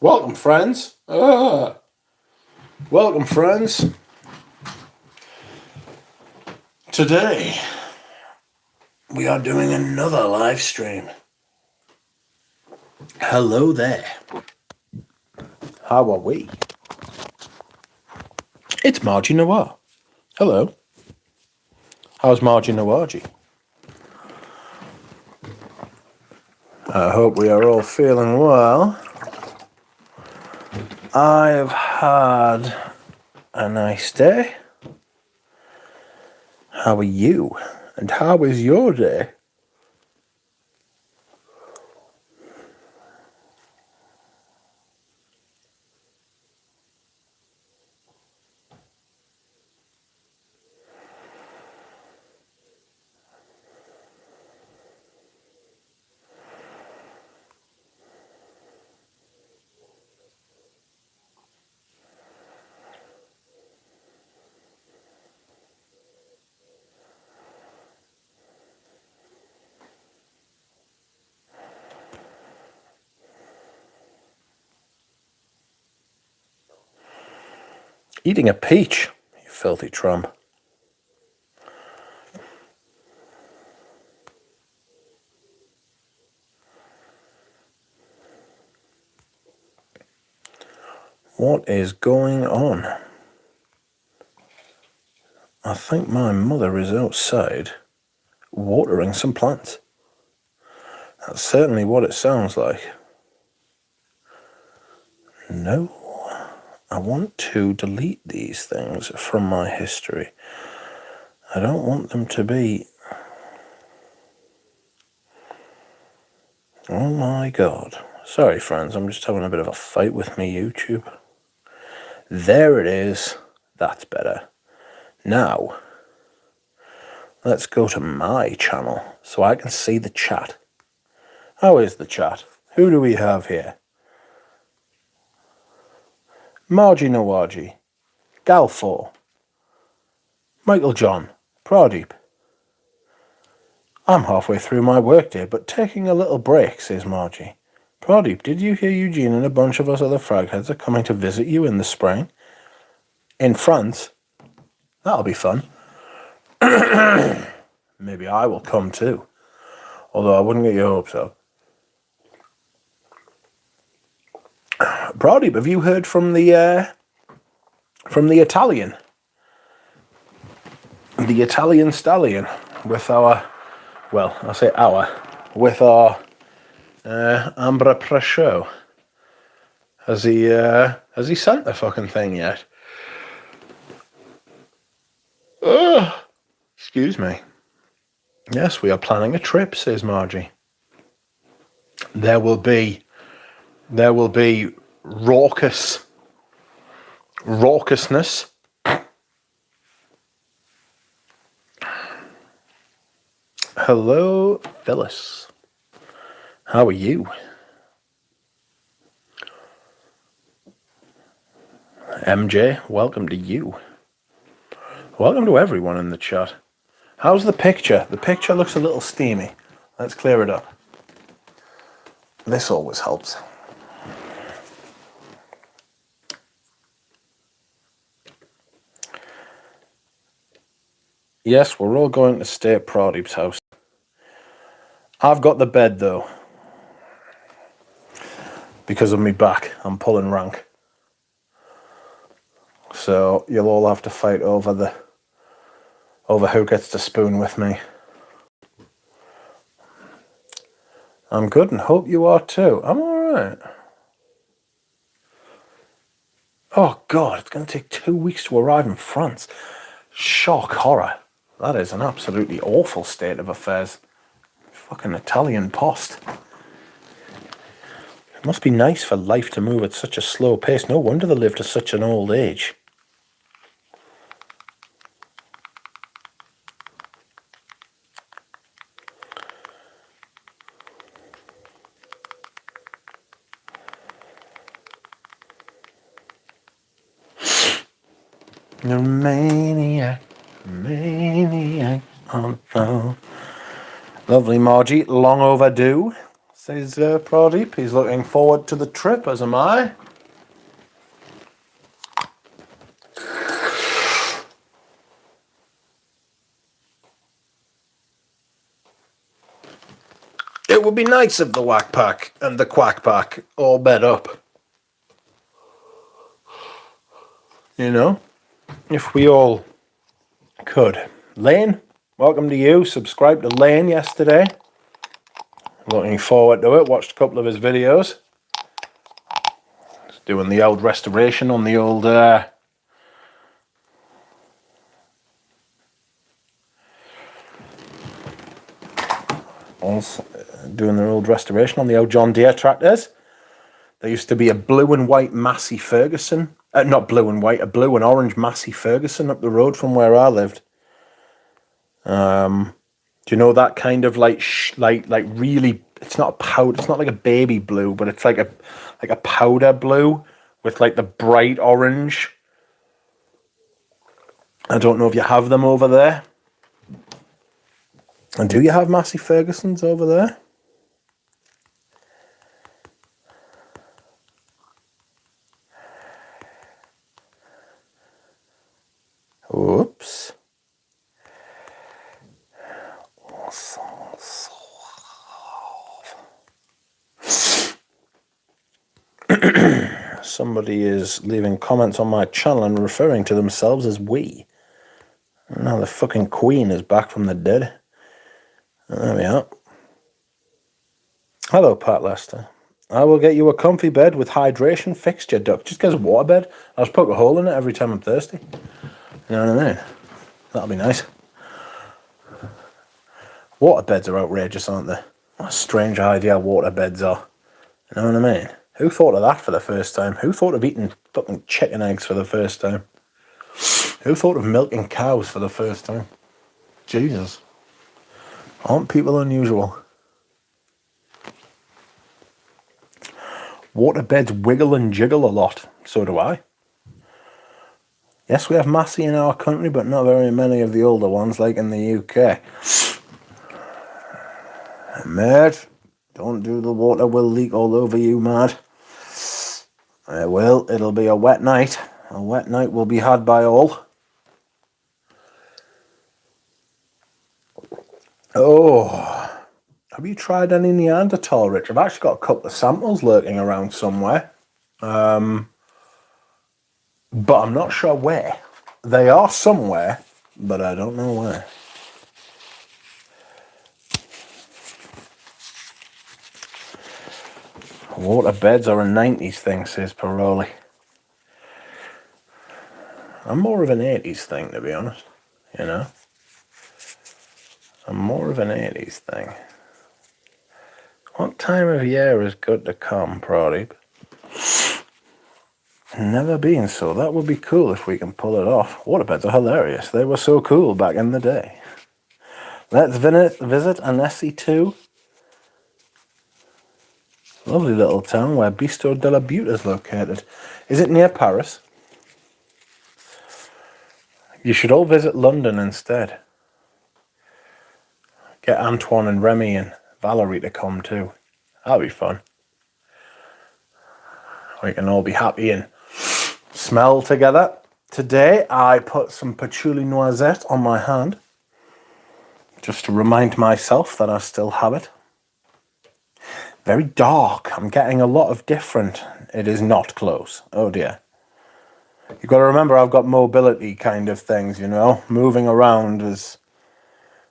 Welcome, friends. Welcome, friends. Today, we are doing another live stream. Hello there. How are we? It's Margie Noir. Hello. How's Margie Noirgy? I hope we are all feeling well. I've had a nice day. How are you? And how is your day? Eating a peach, you filthy trump. What is going on? I think my mother is outside watering some plants. That's certainly what it sounds like. No, I want to delete these things from my history. I don't want them to be... Oh my god. Sorry, friends, I'm just having a bit of a fight with me YouTube. There it is. That's better. Now, let's go to my channel so I can see the chat. How is the chat? Who do we have here? Margie Nawaji, Galfor, Michael John, Pradeep. I'm halfway through my workday, but taking a little break, says Margie. Pradeep, did you hear Eugene and a bunch of us other fragheads are coming to visit you in the spring? In France? That'll be fun. Maybe I will come too. Although I wouldn't get your hopes up. Pradeep, have you heard from the Italian? The Italian stallion with our, well, I say our, with our Ambra Presho. Has he sent the fucking thing yet? Excuse me. Yes, we are planning a trip, says Margie. There will be raucousness. Hello, Phyllis. How are you? MJ, welcome to you. Welcome to everyone in the chat. How's the picture? The picture looks a little steamy. Let's clear it up. This always helps. Yes, we're all going to stay at Pradeep's house. I've got the bed though. Because of me back, I'm pulling rank. So you'll all have to fight over who gets to spoon with me. I'm good and hope you are too. I'm alright. Oh god, it's going to take 2 weeks to arrive in France. Shock horror. That is an absolutely awful state of affairs. Fucking Italian post. It must be nice for life to move at such a slow pace. No wonder they live to such an old age. You're a maniac on the phone. Lovely Margie, long overdue, says Pradeep. He's looking forward to the trip, as am I. It would be nice if the Whack Pack and the Quack Pack all met up. You know? If we all could. Lane, welcome to you. Subscribed to Lane yesterday. Looking forward to it. Watched a couple of his videos. He's doing the old restoration on the old... doing their old restoration on the old John Deere tractors. There used to be a blue and white Massey Ferguson. Not blue and white, a blue and orange Massey Ferguson up the road from where I lived. Do you know that kind of like really? It's not a powder. It's not like a baby blue, but it's like a powder blue with like the bright orange. I don't know if you have them over there. And do you have Massey Fergusons over there? Oops. Somebody is leaving comments on my channel and referring to themselves as we. Now the fucking Queen is back from the dead. There we are. Hello, Pat Lester. I will get you a comfy bed with hydration fixture duct. Just get a water bed. I'll just poke a hole in it every time I'm thirsty. You know what I mean? That'll be nice. Water beds are outrageous, aren't they? What a strange idea water beds are. You know what I mean? Who thought of that for the first time? Who thought of eating fucking chicken eggs for the first time? Who thought of milking cows for the first time? Jesus. Aren't people unusual? Water beds wiggle and jiggle a lot. So do I. Yes, we have Massey in our country, but not very many of the older ones like in the UK. Mate, don't do the water will leak all over you, mad. It will. It'll be a wet night. A wet night will be had by all. Oh, have you tried any Neanderthal, Rich? I've actually got a couple of samples lurking around somewhere. But I'm not sure where. They are somewhere, but I don't know where. Water beds are a 90s thing, says Paroli. I'm more of an 80s thing, to be honest. You know? I'm more of an 80s thing. What time of year is good to come, Pradeep? Never been, so that would be cool if we can pull it off. Waterbeds are hilarious. They were so cool back in the day. Let's visit an SE2. Lovely little town where Bistro de la Butte is located. Is it near Paris? You should all visit London instead. Get Antoine and Remy and Valerie to come too. That'll be fun. We can all be happy and smell together. Today I put some patchouli noisette on my hand. Just to remind myself that I still have it. Very dark. I'm getting a lot of different. It is not close. Oh dear. You've got to remember I've got mobility kind of things, you know. Moving around is...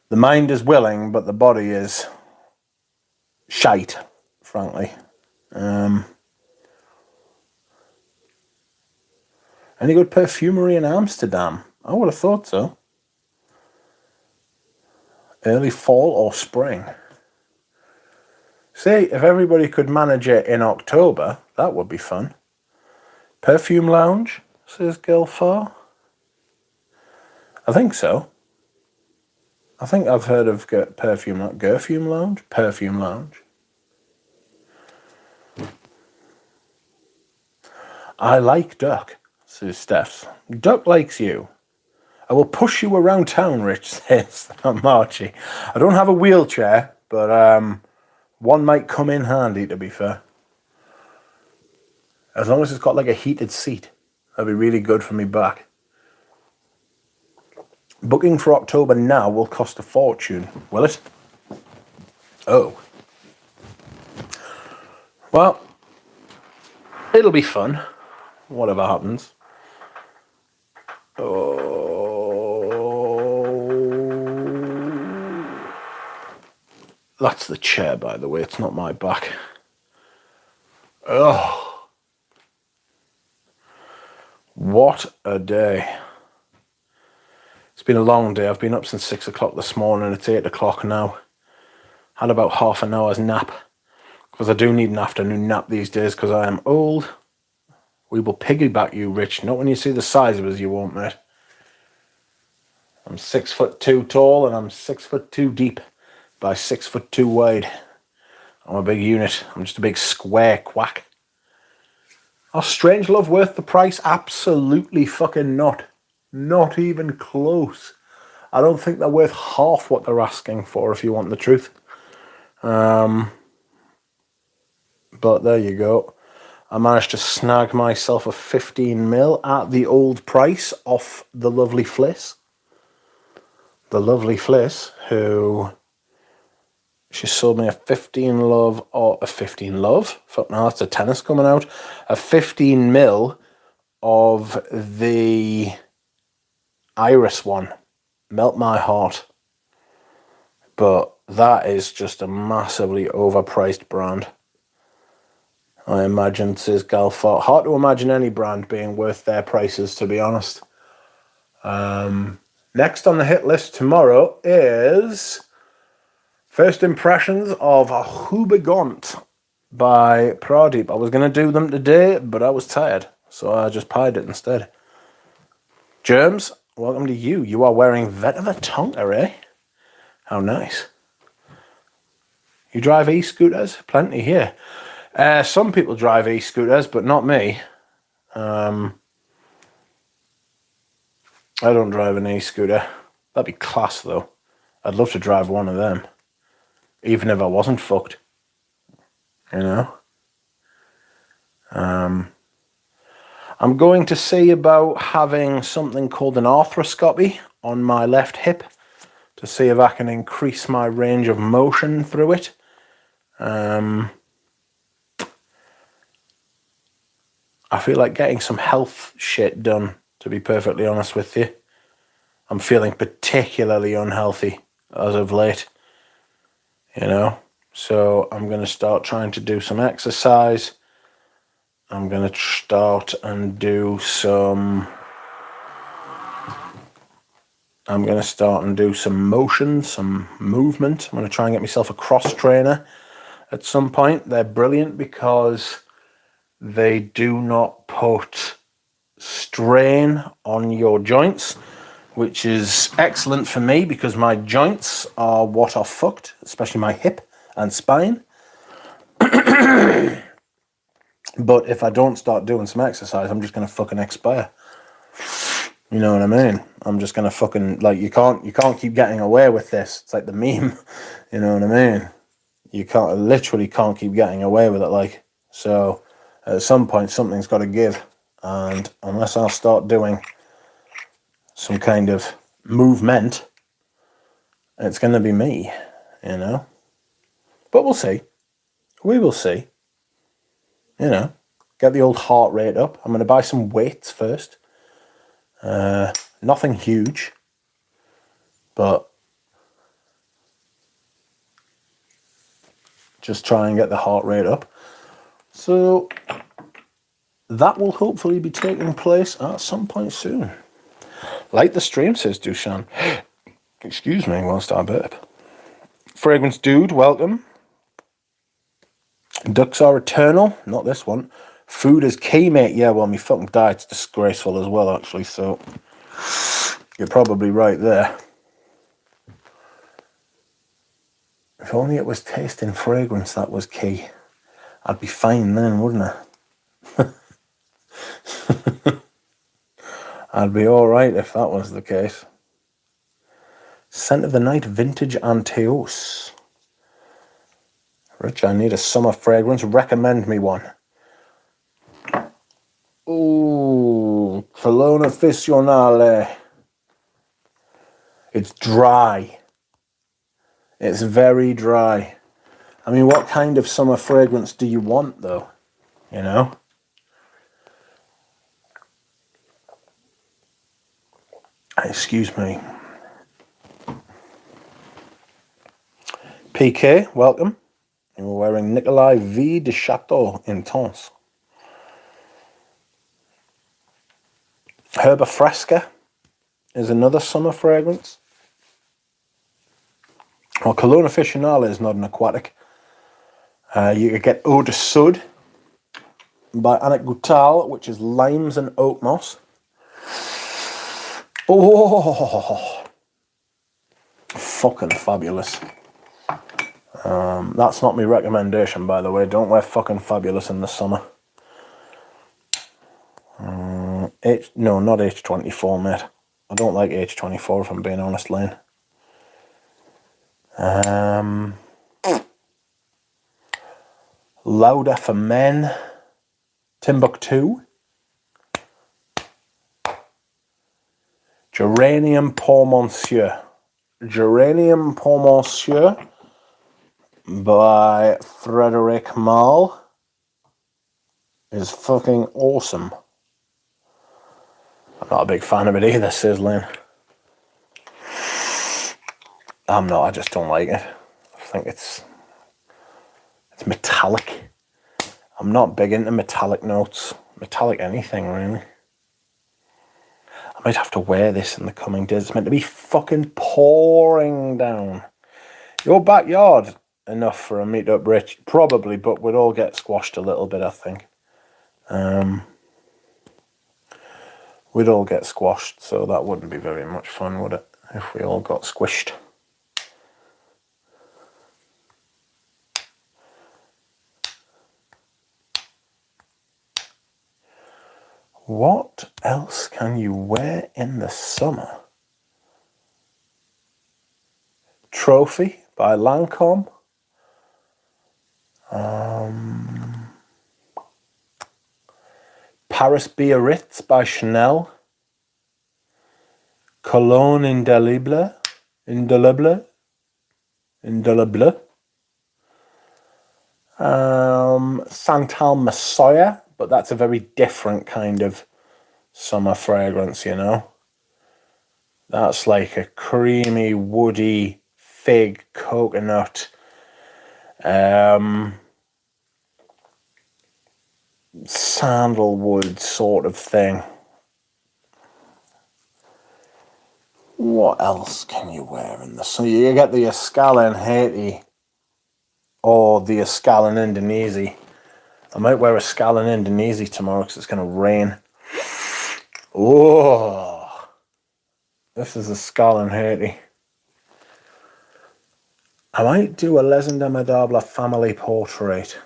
The mind is willing, but the body is shite, frankly. Any good perfumery in Amsterdam? I would have thought so. Early fall or spring. See, if everybody could manage it in October, that would be fun. Perfume Lounge, says Gilfar. I think so. I think I've heard of Perfume Lounge? Perfume Lounge. I like Duck, says Steph. Duck likes you. I will push you around town, Rich, says Marchie. I don't have a wheelchair, but One might come in handy, to be fair. As long as it's got like a heated seat, that'd be really good for me back. Booking for October now will cost a fortune, will it? Oh. Well, it'll be fun, whatever happens. Oh. That's the chair, by the way. It's not my back. Oh. What a day. It's been a long day. I've been up since 6 o'clock this morning. It's 8 o'clock now. Had about half an hour's nap. Because I do need an afternoon nap these days because I am old. We will piggyback you, Rich. Not when you see the size of us, you won't, mate. I'm 6'2" tall and I'm 6'2" deep by 6'2" wide. I'm a big unit. I'm just a big square quack. Are Strangelove worth the price? Absolutely fucking not. Not even close. I don't think they're worth half what they're asking for, if you want the truth. But there you go. I managed to snag myself a 15mm at the old price off the lovely Fliss. The lovely Fliss, who she sold me a 15 love or a 15 love. Fuck no, that's a tennis coming out. A 15mm of the Iris one. Melt my heart. But that is just a massively overpriced brand. I imagine, says Galfort. Hard to imagine any brand being worth their prices, to be honest. Next on the hit list tomorrow is First Impressions of Hubigant by Pradeep. I was going to do them today, but I was tired, so I just pied it instead. Germs, welcome to you. You are wearing Vetiver Tonka, eh? How nice. You drive e-scooters? Plenty here. Some people drive e-scooters, but not me. I don't drive an e-scooter. That'd be class, though. I'd love to drive one of them. Even if I wasn't fucked. You know? I'm going to see about having something called an arthroscopy on my left hip to see if I can increase my range of motion through it. I feel like getting some health shit done, to be perfectly honest with you. I'm feeling particularly unhealthy as of late, you know. So I'm going to start trying to do some exercise. I'm going to start and do some... I'm going to start and do some motion, some movement. I'm going to try and get myself a cross trainer at some point. They're brilliant because they do not put strain on your joints, which is excellent for me because my joints are what are fucked, especially my hip and spine. But if I don't start doing some exercise, I'm just going to fucking expire. You know what I mean? I'm just going to fucking, like, you can't keep getting away with this. It's like the meme. You know what I mean? You literally can't keep getting away with it, like. So at some point, something's got to give. And unless I'll start doing some kind of movement, it's going to be me, you know. But we'll see. We will see. You know, get the old heart rate up. I'm going to buy some weights first. Nothing huge, but just try and get the heart rate up. So that will hopefully be taking place at some point soon. Like the stream, says Dushan. Excuse me whilst I burp. Fragrance Dude, welcome. Ducks are eternal. Not this one. Food is key, mate. Yeah, well, my fucking diet's disgraceful as well, actually, so you're probably right there. If only it was taste and fragrance that was key. I'd be fine then, wouldn't I? I'd be alright if that was the case. Scent of the Night Vintage Anteos. Rich, I need a summer fragrance. Recommend me one. Ooh, Cologne Aficionale. It's dry. It's very dry. I mean, what kind of summer fragrance do you want, though? You know? Excuse me. PK, welcome. You're wearing Nikolai V de Chateau Intense. Herba Fresca is another summer fragrance. Well, Cologne Aficionale is not an aquatic. You could get Eau de Sud by Annick Goutal, which is limes and oak moss. Oh, fucking fabulous. That's not my recommendation, by the way. Don't wear fucking fabulous in the summer. No, not H24, mate. I don't like H24, if I'm being honest, Lane. Lauda for Men. Timbuktu. Geranium pour Monsieur. Geranium pour Monsieur by Frederic Malle is fucking awesome. I'm not a big fan of it either, Sizzling. I'm not, I just don't like it. I think it's metallic. I'm not big into metallic notes. Metallic anything, really. I might have to wear this in the coming days. It's meant to be fucking pouring down. Your backyard enough for a meet-up, Rich? Probably, but we'd all get squashed a little bit, I think. We'd all get squashed, so that wouldn't be very much fun, would it? If we all got squished. What else can you wear in the summer? Trophy by Lancôme. Paris Biarritz by Chanel. Cologne Indelible. Santal Massoya, but that's a very different kind of summer fragrance, you know. That's like a creamy, woody, fig, coconut, sandalwood sort of thing. What else can you wear in the summer? You get the Escala in Haiti or the Escala in Indonesia. I might wear a Escala in Indonesia tomorrow because it's going to rain. Oh, this is a Escala in Haiti. I might do a Legendamable family portrait.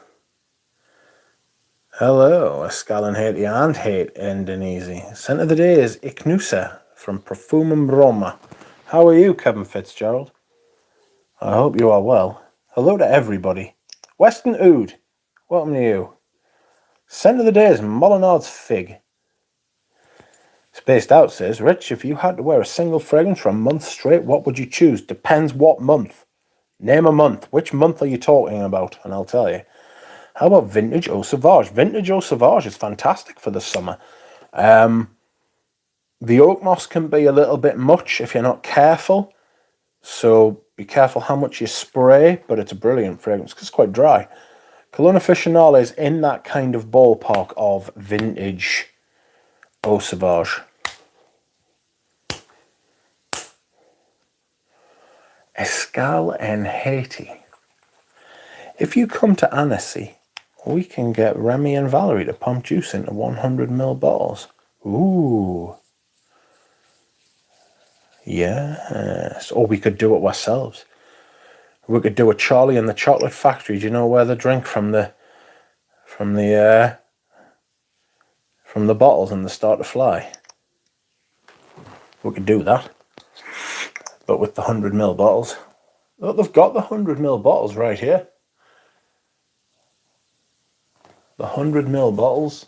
Hello, Escala in Haiti and Indonesia. Scent of the day is Iknusa from Profumum Roma. How are you, Kevin Fitzgerald? I hope you are well. Hello to everybody. Western Oud, welcome to you. Scent of the day is Molinard's Fig. Spaced Out says, Rich, if you had to wear a single fragrance for a month straight, what would you choose? Depends what month. Name a month. Which month are you talking about? And I'll tell you. How about Vintage Eau Sauvage? Vintage Eau Sauvage is fantastic for the summer. The oak moss can be a little bit much if you're not careful. So be careful how much you spray, but it's a brilliant fragrance because it's quite dry. Cologne Aficionale is in that kind of ballpark of vintage Eau Sauvage. Escale en Haiti. If you come to Annecy, we can get Remy and Valerie to pump juice into 100ml bottles. Ooh. Yes. Or we could do it ourselves. We could do a Charlie and the Chocolate Factory. Do you know where the drink from the bottles and they start to fly? We could do that. But with the 100ml bottles. Oh, they've got the 100ml bottles right here. The 100ml bottles.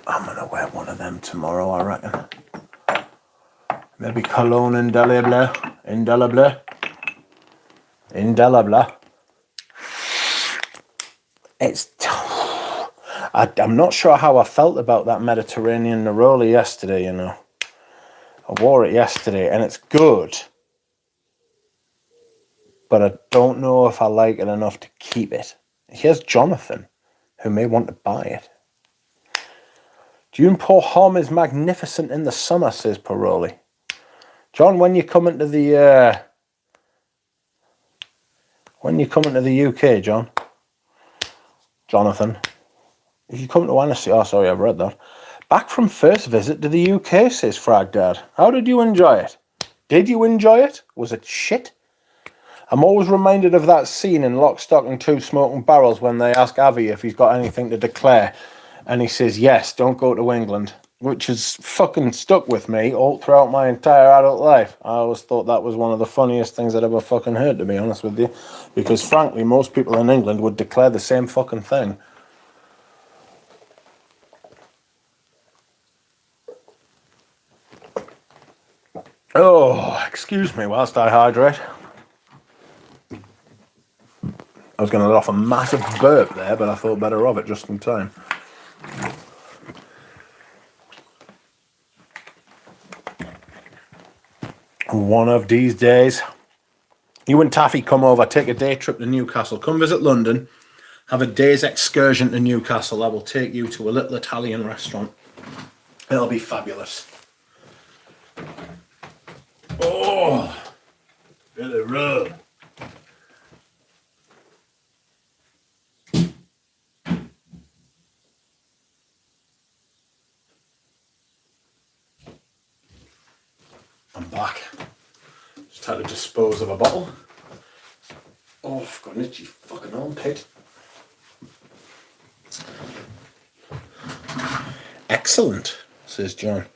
I'm going to wear one of them tomorrow, I reckon. Maybe cologne indelible. Indelible. Indelible. I'm not sure how I felt about that Mediterranean Neroli yesterday, you know. I wore it yesterday and it's good. But I don't know if I like it enough to keep it. Here's Jonathan, who may want to buy it. Dune Port Homme is magnificent in the summer, says Paroli. John, when you come into the UK, Jonathan, if you come to Annecy, oh sorry, I've read that. Back from first visit to the UK, says Frag Dad. How did you enjoy it? Did you enjoy it? Was it shit? I'm always reminded of that scene in Lock, Stock and Two Smoking Barrels when they ask Avi if he's got anything to declare. And he says, yes, don't go to England. Which has fucking stuck with me all throughout my entire adult life. I always thought that was one of the funniest things I'd ever fucking heard, to be honest with you. Because frankly, most people in England would declare the same fucking thing. Oh, excuse me whilst I hydrate. I was going to let off a massive burp there, but I thought better of it just in time. One of these days, you and Taffy come over, take a day trip to Newcastle, come visit London, have a day's excursion to Newcastle. I will take you to a little Italian restaurant. It'll be fabulous. Oh, really rub. I'm back. Just had to dispose of a bottle. Oh, I've got an itchy fucking armpit. Excellent, says John.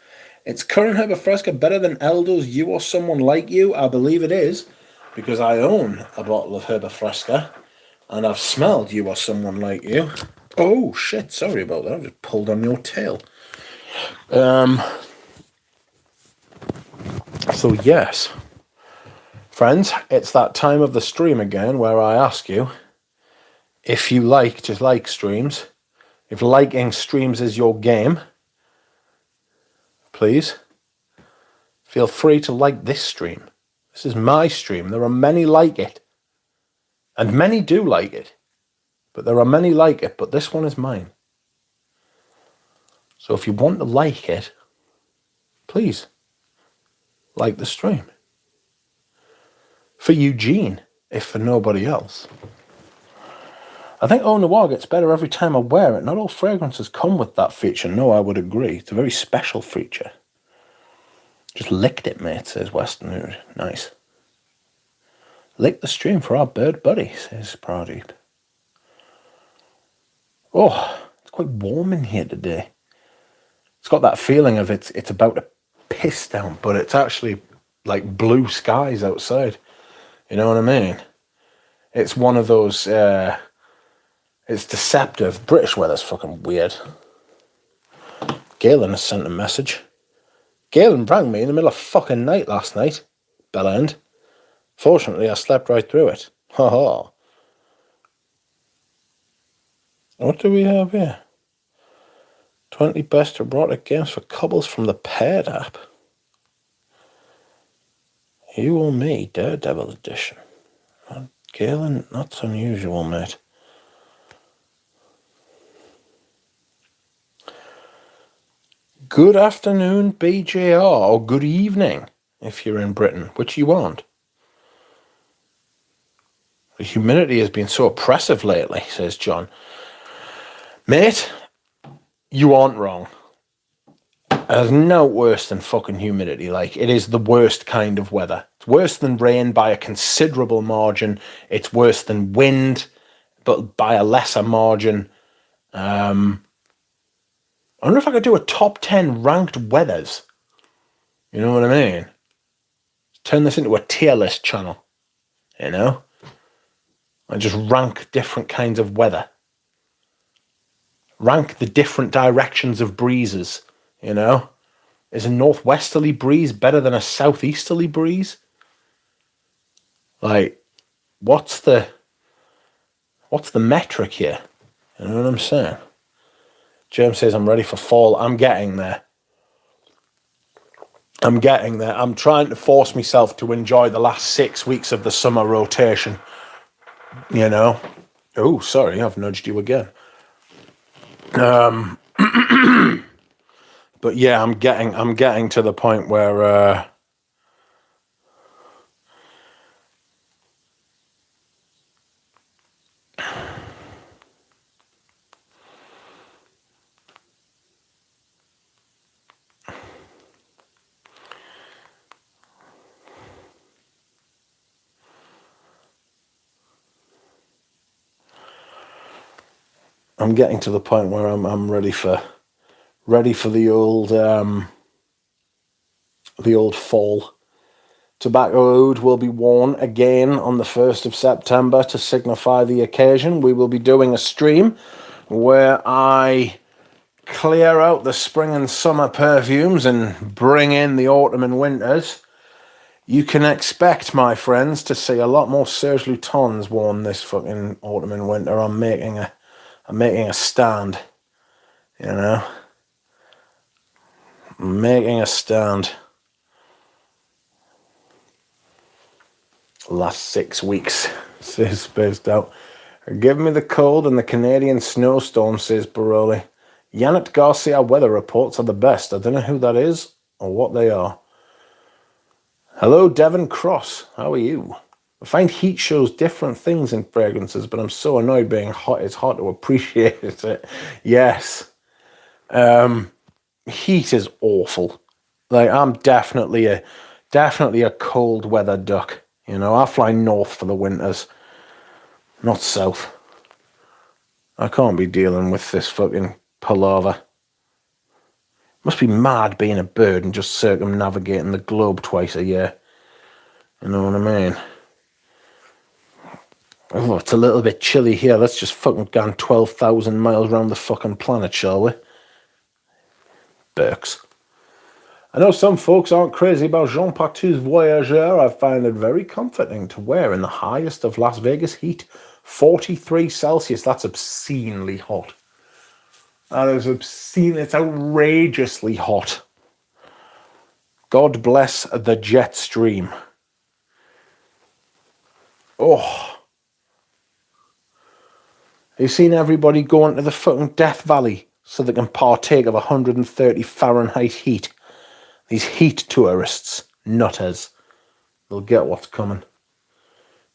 It's current Herba Fresca better than Eldo's You or Someone Like You? I believe it is, because I own a bottle of Herba Fresca, and I've smelled You or Someone Like You. Oh, shit, sorry about that. I just pulled on your tail. So, yes. Friends, it's that time of the stream again where I ask you if you like streams, if liking streams is your game, please feel free to like this stream. This is my stream. There are many like it. And many do like it. But there are many like it, but this one is mine. So if you want to like it, please like the stream. For Eugene, if for nobody else. I think Eau Noir gets better every time I wear it. Not all fragrances come with that feature. No, I would agree. It's a very special feature. Just licked it, mate, says Western. Nice. Lick the stream for our bird buddy, says Pradeep. Oh, it's quite warm in here today. It's got that feeling of it's about to piss down, but it's actually like blue skies outside. You know what I mean? It's one of those, it's deceptive. British weather's fucking weird. Galen has sent a message. Galen rang me in the middle of fucking night last night. Bell end. Fortunately, I slept right through it. Ha ha. What do we have here? 20 best erotic games for couples from the Paired app. You or me, Daredevil edition. Galen, that's unusual, mate. Good afternoon, BJR, or good evening, if you're in Britain, which you aren't. The humidity has been so oppressive lately, says John. Mate, you aren't wrong. There's no worse than fucking humidity. Like, it is the worst kind of weather. It's worse than rain by a considerable margin. It's worse than wind, but by a lesser margin. I wonder if I could do a top 10 ranked weathers. You know what I mean? Turn this into a tier list channel. You know? And just rank different kinds of weather. Rank the different directions of breezes, you know? Is a northwesterly breeze better than a southeasterly breeze? Like, what's the metric here? You know what I'm saying? James says, I'm ready for fall. I'm getting there. I'm trying to force myself to enjoy the last 6 weeks of the summer rotation. You know? Oh, sorry, I've nudged you again. But yeah, I'm getting to the point where I'm getting to the point where I'm ready for the old fall. Tobacco oud will be worn again on the 1st of September to signify the occasion. We will be doing a stream where I clear out the spring and summer perfumes and bring in the autumn and winters. You can expect, my friends, to see a lot more Serge Lutens worn this fucking autumn and winter. I'm making a stand, you know. I'm making a stand. Last 6 weeks, says Spaced Out. Give me the cold and the Canadian snowstorm, says Baroli. Janet Garcia weather reports are the best. I don't know who that is or what they are. Hello, Devon Cross. How are you? I find heat shows different things in fragrances, but I'm so annoyed being hot. It's hard to appreciate it. Yes. Heat is awful. Like, I'm definitely a cold weather duck. You know, I fly north for the winters, not south. I can't be dealing with this fucking palaver. Must be mad being a bird and just circumnavigating the globe twice a year. You know what I mean? Oh, it's a little bit chilly here. Let's just fucking go 12,000 miles around the fucking planet, shall we? Burks. I know some folks aren't crazy about Jean Patu's Voyageur. I find it very comforting to wear in the highest of Las Vegas heat. 43 Celsius. That's obscenely hot. That is obscene. It's outrageously hot. God bless the jet stream. Oh. Have you seen everybody going to the fucking Death Valley so they can partake of 130 Fahrenheit heat? These heat tourists, nutters. They'll get what's coming.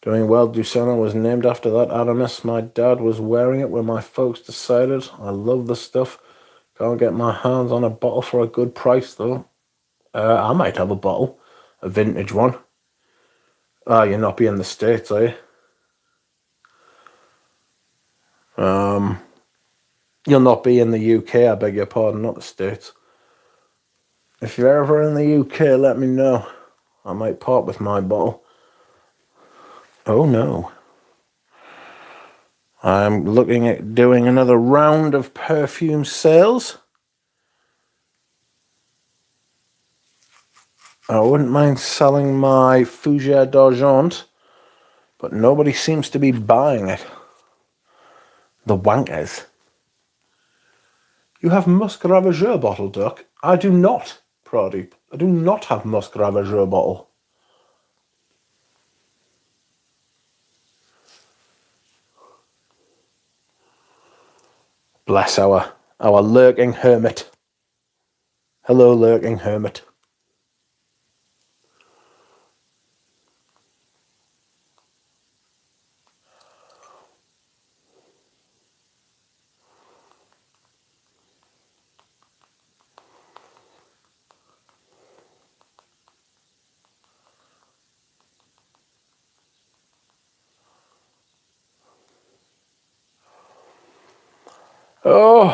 Doing well, Dusana was named after that Aramis. My dad was wearing it when my folks decided. I love the stuff. Can't get my hands on a bottle for a good price, though. I might have a bottle. A vintage one. You're not be in the States, are you? You'll not be in the UK, I beg your pardon, not the States. If you're ever in the UK, let me know. I might part with my bottle. Oh no. I'm looking at doing another round of perfume sales. I wouldn't mind selling my Fougère d'Argent, but nobody seems to be buying it. The wankers. You have Musk Ravageur bottle, Duck? I do not, Pradeep. I do not have Musk Ravageur bottle. Bless our lurking hermit. Hello, lurking hermit. Oh,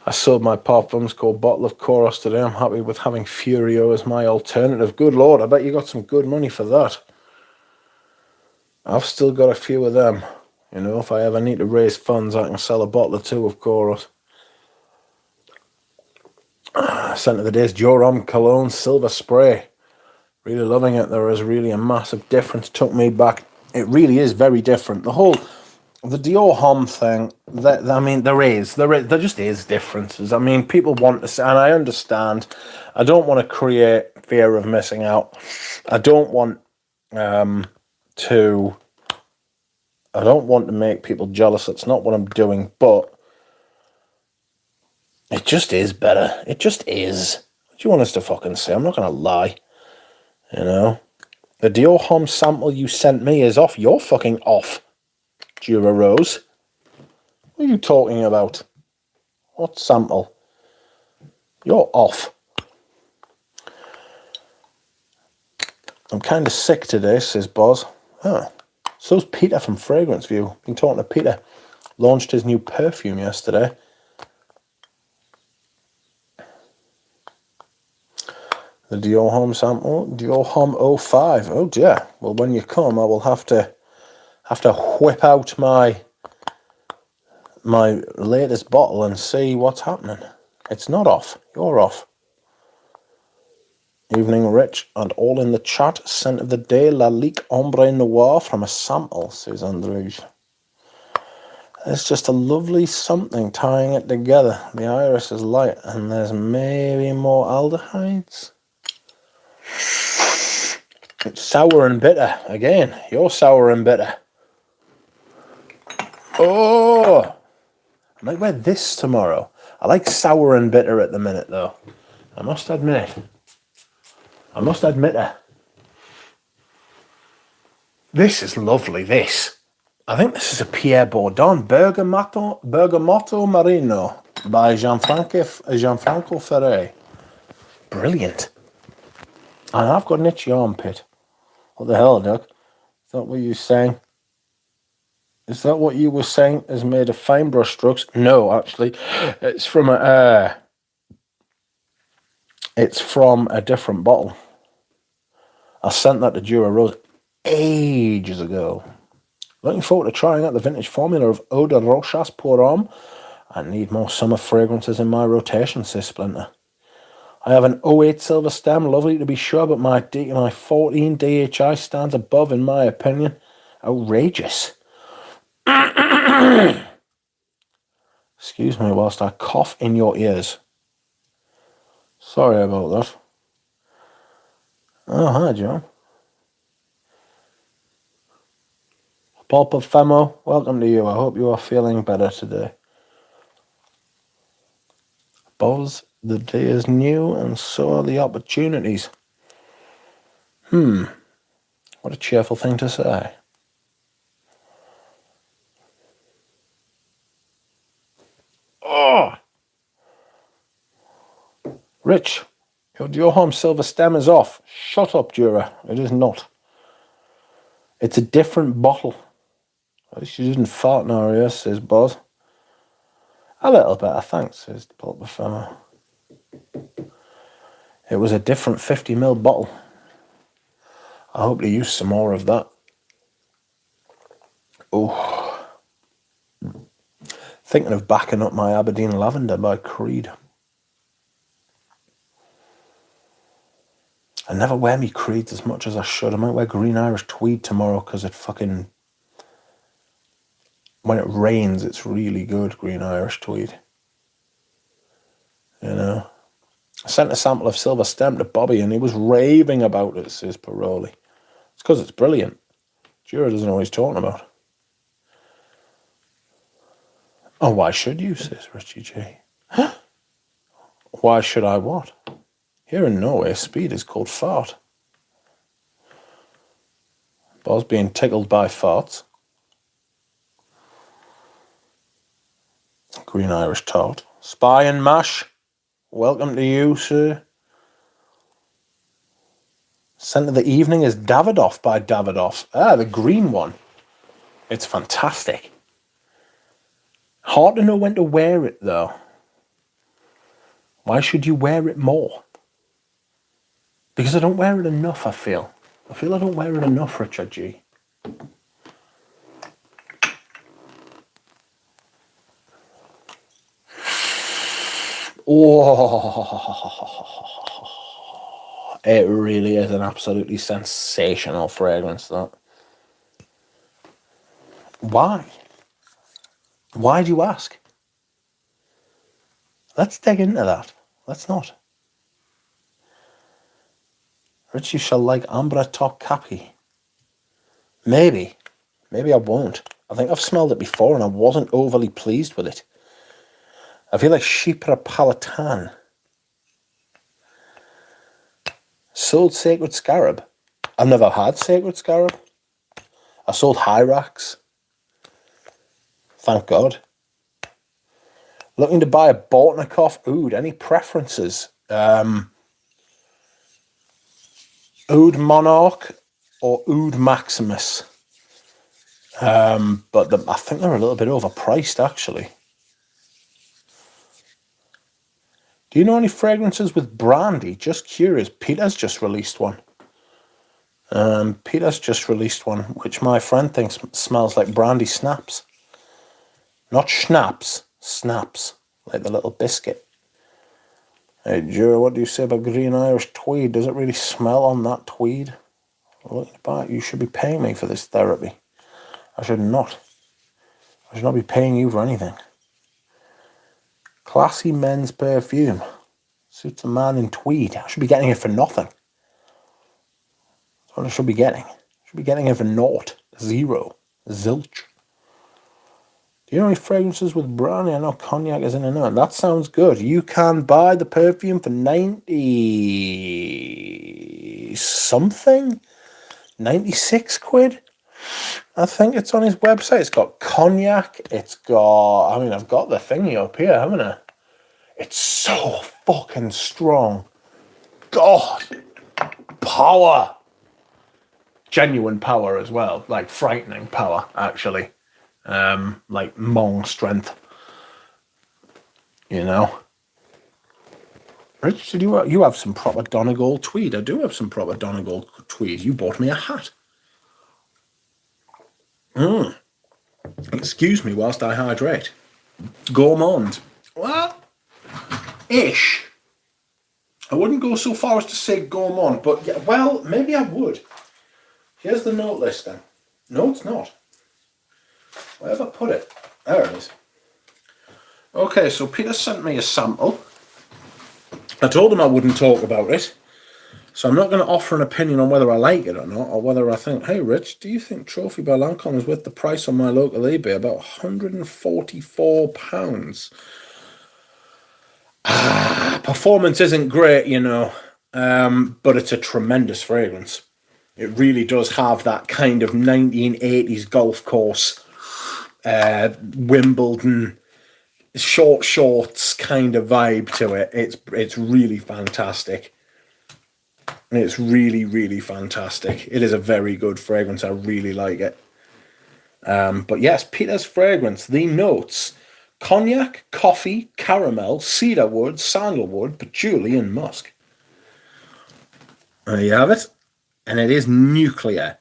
I sold my parfums called Bottle of Koros today. I'm happy with having Furio as my alternative. Good Lord, I bet you got some good money for that. I've still got a few of them. You know, if I ever need to raise funds, I can sell a bottle or two of chorus. Scent of the Day's Joram Cologne Silver Spray. Really loving it. There is really a massive difference. Took me back. It really is very different. The Dior Homme thing, I mean, there just is differences. I mean, people want to say, and I understand, I don't want to create fear of missing out. I don't want to make people jealous. That's not what I'm doing, but it just is better. It just is. What do you want us to fucking say? I'm not going to lie. You know? The Dior Homme sample you sent me is off. You're fucking off, Dura Rose. What are you talking about? What sample? You're off. I'm kind of sick today, says Boz. Oh, so's Peter from Fragrance View. Been talking to Peter. Launched his new perfume yesterday. The Dior Homme sample, Dior Homme 05. Oh dear. Well, when you come, I will have to whip out my latest bottle and see what's happening. It's not off. You're off. Evening, Rich, and all in the chat. Scent of the Day, La Lique Ombre Noir from a sample, says Androuge. It's just a lovely something tying it together. The iris is light, and there's maybe more aldehydes. It's sour and bitter. Again, you're sour and bitter. Oh! I might wear this tomorrow. I like sour and bitter at the minute, though. I must admit it. This is lovely, this. I think this is a Pierre Bourdon Bergamotto Marino by Gianfranco Ferre. Brilliant. And I've got an itchy armpit. What the hell, Doug? Is that what you're saying? Is that what you were saying is made of fine brush strokes? No, actually. It's from a different bottle. I sent that to Dura Rose ages ago. Looking forward to trying out the vintage formula of Eau de Rochas Pour Homme. I need more summer fragrances in my rotation, says Splinter. I have an 08 silver stem, lovely to be sure, but my 14 DHI stands above, in my opinion. Outrageous. Excuse me whilst I cough in your ears. Sorry about that. Oh, hi, John. Pulp of Femo, welcome to you. I hope you are feeling better today. Buzz, the day is new and so are the opportunities. What a cheerful thing to say. Oh! Rich, your Dior Homme silver stem is off. Shut up, Dura. It is not. It's a different bottle. At least you didn't fart in our ears, says Buzz. A little better, thanks, says Pulp of Femo. It was a different 50ml bottle. I hope to use some more of that. Oh. Thinking of backing up my Aberdeen Lavender by Creed. I never wear me Creeds as much as I should. I might wear Green Irish Tweed tomorrow because it fucking... When it rains, it's really good, Green Irish Tweed. You know? I sent a sample of Silver Stem to Bobby and he was raving about it, says Paroli. It's because it's brilliant. Dura doesn't know what he's talking about. Oh, why should you, says Richie G. Why should I what? Here in Norway, speed is called fart. Boz being tickled by farts. Green Irish Tart. Spy and Mash. Welcome to you, sir. Scent of the Evening is Davidoff by Davidoff. Ah, the green one. It's fantastic. Hard to know when to wear it, though. Why should you wear it more? Because I don't wear it enough, I feel. I don't wear it enough, Richard G. Oh, it really is an absolutely sensational fragrance, that. Why? Why do you ask? Let's dig into that. Let's not. Rich, you shall like Ambra Toccapi. Maybe. Maybe I won't. I think I've smelled it before and I wasn't overly pleased with it. I feel like Chypre Palatin. Sold Sacred Scarab. I've never had Sacred Scarab. I sold Hyrax. Thank God. Looking to buy a Bortnikov Oud. Any preferences? Oud Monarch or Oud Maximus. But I think they're a little bit overpriced, actually. Do you know any fragrances with brandy? Just curious. Peter's just released one. Peter's just released one, which my friend thinks smells like brandy snaps. Not schnapps, snaps, like the little biscuit. Hey, Joe, what do you say about green Irish tweed? Does it really smell on that tweed? Look back, you should be paying me for this therapy. I should not. I should not be paying you for anything. Classy men's perfume. Suits a man in tweed. I should be getting it for nothing. That's what I should be getting. I should be getting it for naught. Zero. Zilch. Do you know any fragrances with brandy? I know cognac is in and out. That sounds good. You can buy the perfume for 90 something? 96 quid? I think it's on his website. It's got cognac. It's got... I mean, I've got the thingy up here, haven't I? It's so fucking strong. God. Power. Genuine power as well. Like, frightening power, actually. Like, Hmong strength. You know? Rich, you have some proper Donegal tweed? I do have some proper Donegal tweed. You bought me a hat. Excuse me whilst I hydrate. Gourmand. Well, ish. I wouldn't go so far as to say gourmand, but yeah, well, maybe I would. Here's the note listing. No, it's not. Where have I put it? There it is. Okay, so Peter sent me a sample. I told him I wouldn't talk about it. So I'm not going to offer an opinion on whether I like it or not, or whether I think, hey, Rich, do you think Trophy by Lancôme is worth the price on my local eBay? About £144. Performance isn't great, you know, but it's a tremendous fragrance. It really does have that kind of 1980s golf course, Wimbledon, short shorts kind of vibe to it. It's really fantastic. It's really, really fantastic. It is a very good fragrance. I really like it. But yes, Peter's fragrance, the notes: cognac, coffee, caramel, cedarwood, sandalwood, patchouli, and musk. There you have it. And it is nuclear.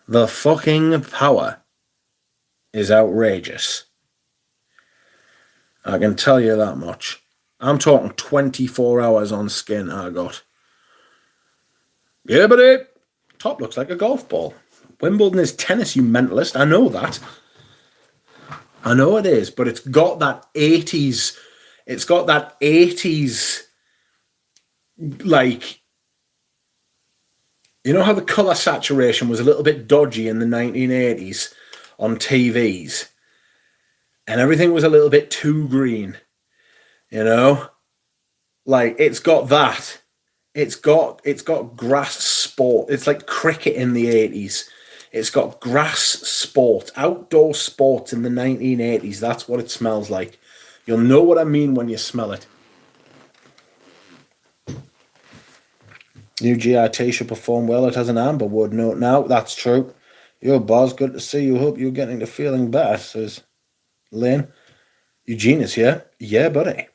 The fucking power is outrageous. I can tell you that much. I'm talking 24 hours on skin I got. Yeah, buddy. Top looks like a golf ball. Wimbledon is tennis, you mentalist. I know that. I know it is, but it's got that 80s... It's got that 80s... Like... You know how the colour saturation was a little bit dodgy in the 1980s on TVs? And everything was a little bit too green. You know? Like, it's got that. It's got grass sport. It's like cricket in the 80s. It's got grass sport, outdoor sports in the 1980s. That's what it smells like. You'll know what I mean when you smell it. New GIT should perform well. It has an amber wood note now. That's true. Yo, Boz, good to see you. Hope you're getting to feeling better, says Lynn. Eugene is here. Yeah, buddy.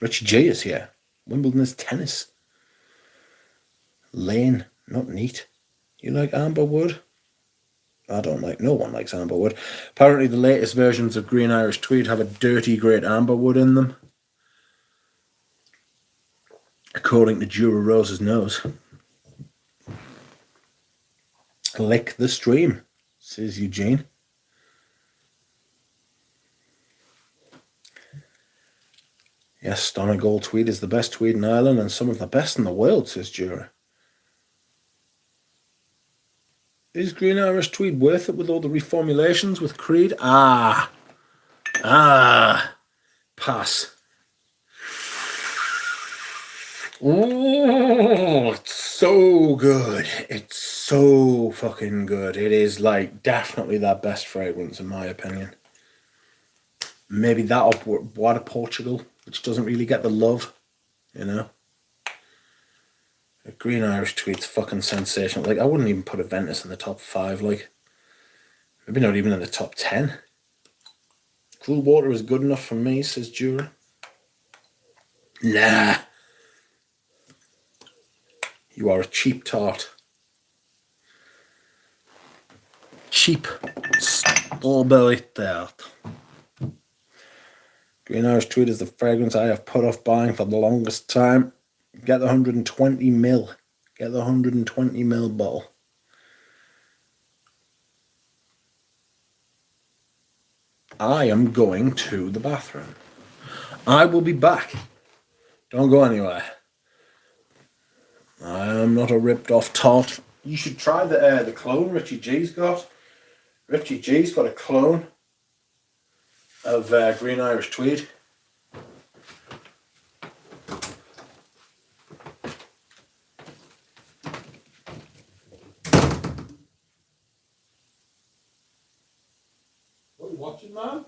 Richie G is here. Wimbledon is tennis. Lane, not neat. You like amber wood? I don't like, no one likes amberwood. Apparently the latest versions of Green Irish Tweed have a dirty great amberwood in them, according to Jura Rose's nose. Lick the stream, says Eugene. Yes, Donegal Tweed is the best tweed in Ireland and some of the best in the world, says Jura. Is Green Irish Tweed worth it with all the reformulations with Creed? Pass. Oh, it's so good. It's so fucking good. It is like definitely that best fragrance in my opinion. Maybe that or Water Portugal, which doesn't really get the love, you know. Green Irish Tweed's fucking sensational. Like, I wouldn't even put Aventus in the top 5, like. Maybe not even in the top 10. Cool water is good enough for me, says Jura. Nah. You are a cheap tart. Cheap strawberry tart. Green Irish Tweed is the fragrance I have put off buying for the longest time. Get the 120 mil. Get the 120 mil bottle. I am going to the bathroom. I will be back. Don't go anywhere. I am not a ripped off tart. You should try the clone Richie G's got. Richie G's got a clone of Green Irish Tweed. What are you watching, man?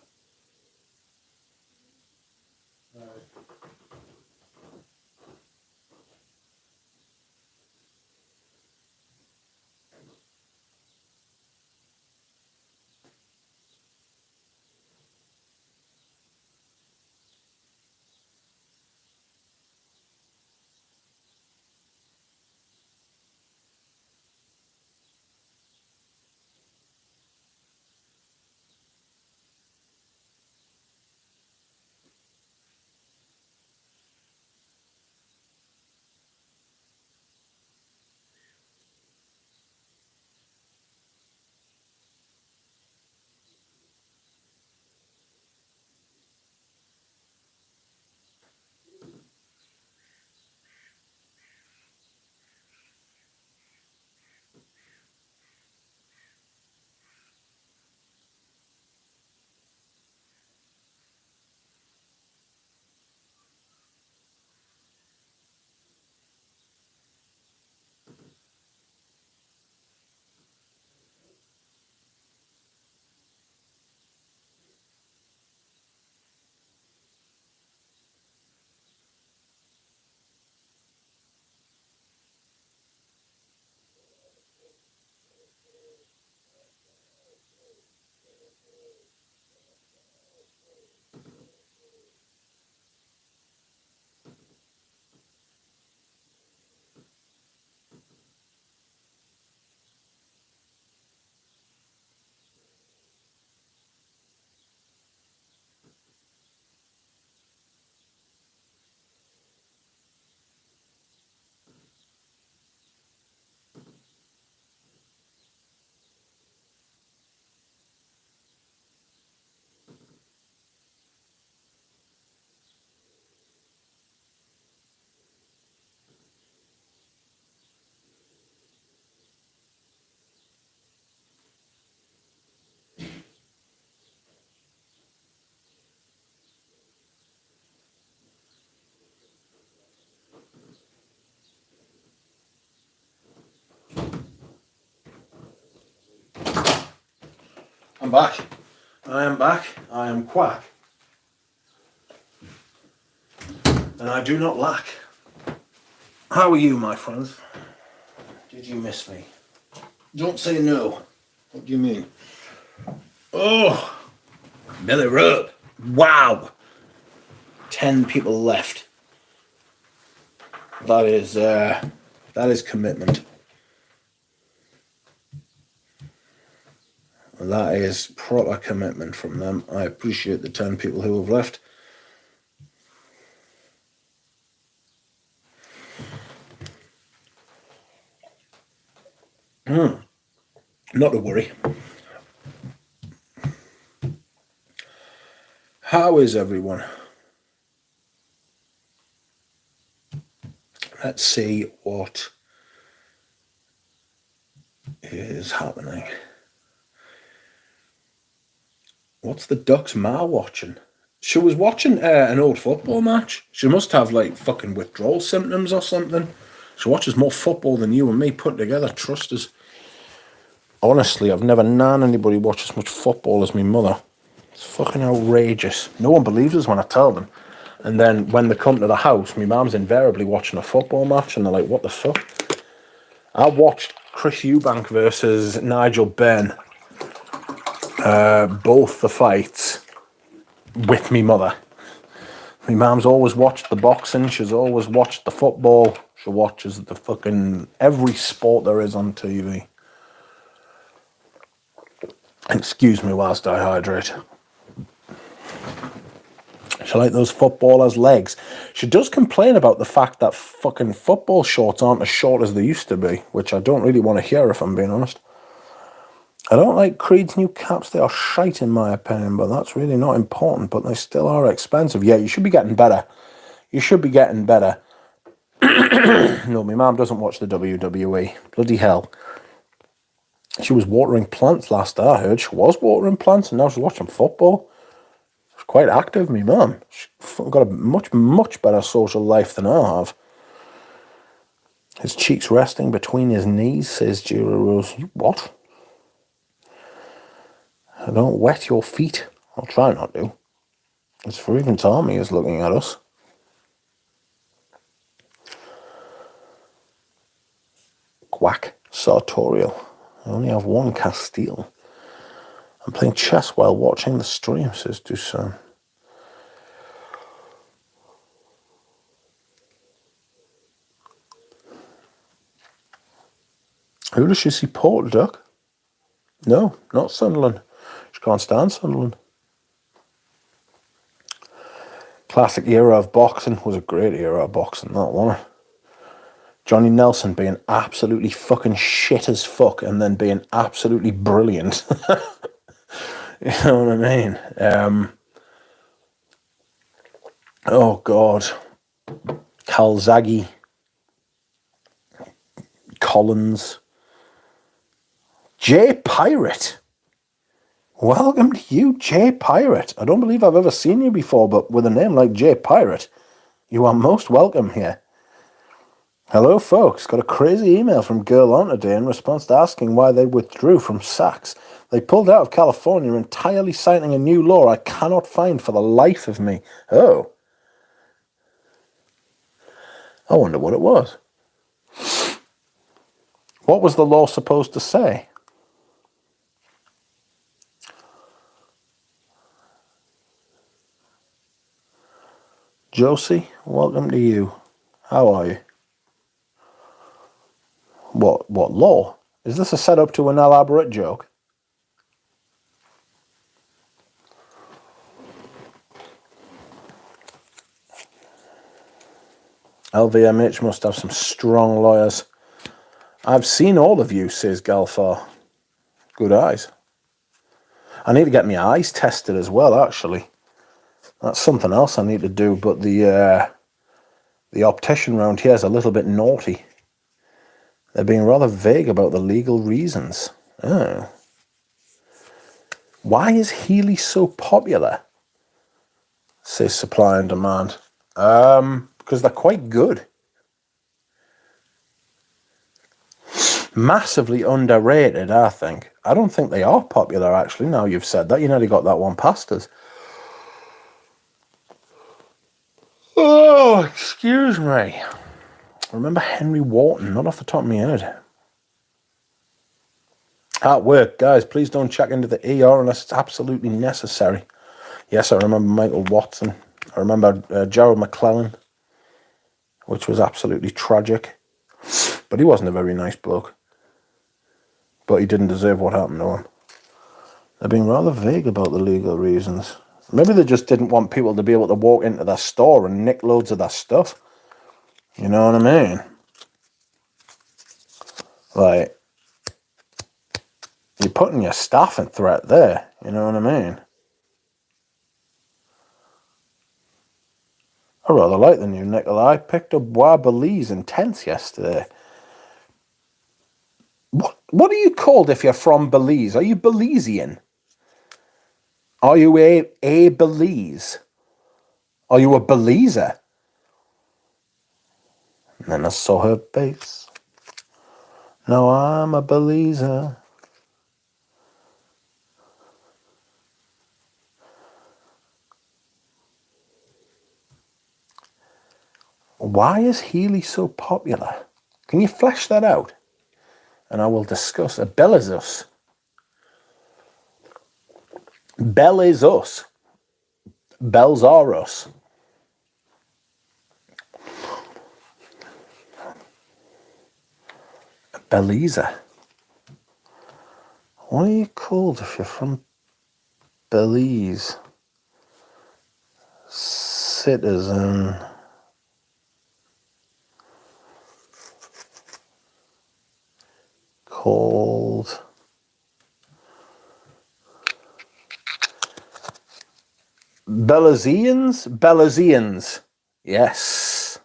I'm back. I am back. I am quack. And I do not lack. How are you, my friends? Did you miss me? Don't say no. What do you mean? Oh, Billy Rub. Wow. 10 people left. That is commitment. That is proper commitment from them. I appreciate the 10 people who have left. Not to worry. How is everyone? Let's see what is happening. What's the Ducks ma watching? She was watching an old football match. She must have like fucking withdrawal symptoms or something. She watches more football than you and me put together, trust us. Honestly, I've never known anybody watch as much football as me mother. It's fucking outrageous. No one believes us when I tell them. And then when they come to the house, my mum's invariably watching a football match and they're like, what the fuck? I watched Chris Eubank versus Nigel Benn, both the fights, with me mother. My mum's always watched the boxing, she's always watched the football, she watches the fucking every sport there is on TV. Excuse me whilst I hydrate. She like those footballers' legs. She does complain about the fact that fucking football shorts aren't as short as they used to be, which I don't really want to hear if I'm being honest. I don't like Creed's new caps. They are shite in my opinion, but that's really not important. But they still are expensive. Yeah, you should be getting better. You should be getting better. No, my mum doesn't watch the WWE. Bloody hell. She was watering plants last I heard. She was watering plants and now she's watching football. She's quite active, my mum. She's got a much, much better social life than I have. His cheeks resting between his knees, says Jura Rose. What? I don't wet your feet. I'll try not to. It's for even Tommy is looking at us. Quack. Sartorial. I only have one Castile. I'm playing chess while watching the stream, says Dusan. Who does she support, Duck? No, not Sunderland. She can't stand Sunderland. Classic era of boxing. Was a great era of boxing, that one. Johnny Nelson being absolutely fucking shit as fuck and then being absolutely brilliant. You know what I mean? Oh, God. Calzaghe. Collins. Jay Pirate. Welcome to you, Jay Pirate. I don't believe I've ever seen you before, but with a name like Jay Pirate, you are most welcome here. Hello, folks. Got a crazy email from Girl On today in response to asking why they withdrew from Saks. They pulled out of California entirely citing a new law I cannot find for the life of me. Oh. I wonder what it was. What was the law supposed to say? Josie, welcome to you. How are you? What law? Is this a setup to an elaborate joke? LVMH must have some strong lawyers. I've seen all of you, says Galfar. Good eyes. I need to get my eyes tested as well, actually. That's something else I need to do, but the optician round here is a little bit naughty. They're being rather vague about the legal reasons. Oh. Why is Healy so popular? Says supply and demand. Because they're quite good. Massively underrated, I think. I don't think they are popular, actually, now you've said that. You nearly got that one past us. Oh, excuse me. Remember Henry Wharton, not off the top of my head. At work, guys, please don't check into the ER unless it's absolutely necessary. Yes, I remember Michael Watson. I remember Gerald McClellan, which was absolutely tragic. But he wasn't a very nice bloke. But he didn't deserve what happened to him. They're being rather vague about the legal reasons. Maybe they just didn't want people to be able to walk into their store and nick loads of their stuff. You know what I mean? Like, you're putting your staff in threat there. You know what I mean? I rather like the new nickel. I picked up Belize in tents yesterday. What are you called if you're from Belize? Are you Belizean? Are you a Belize? Are you a Belizer? And then I saw her face. Now I'm a Belizer. Why is Healy so popular? Can you flesh that out? And I will discuss. Bell is us. Bell is us. Bells are us. Belizer. What are you called if you're from Belize? Citizen. Called. Belizeans? Belizeans. Yes.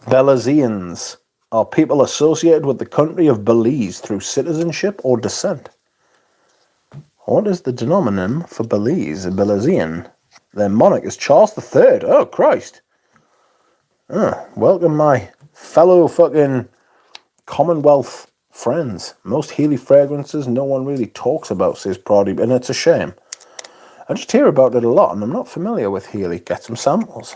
Belizeans are people associated with the country of Belize through citizenship or descent. What is the denominator for Belize? A Belizean. Their monarch is Charles III. Oh, Christ. Oh, welcome, my fellow fucking Commonwealth friends. Most Healy fragrances no one really talks about, says Proddy, and it's a shame. I just hear about it a lot, and I'm not familiar with Healy. Get some samples.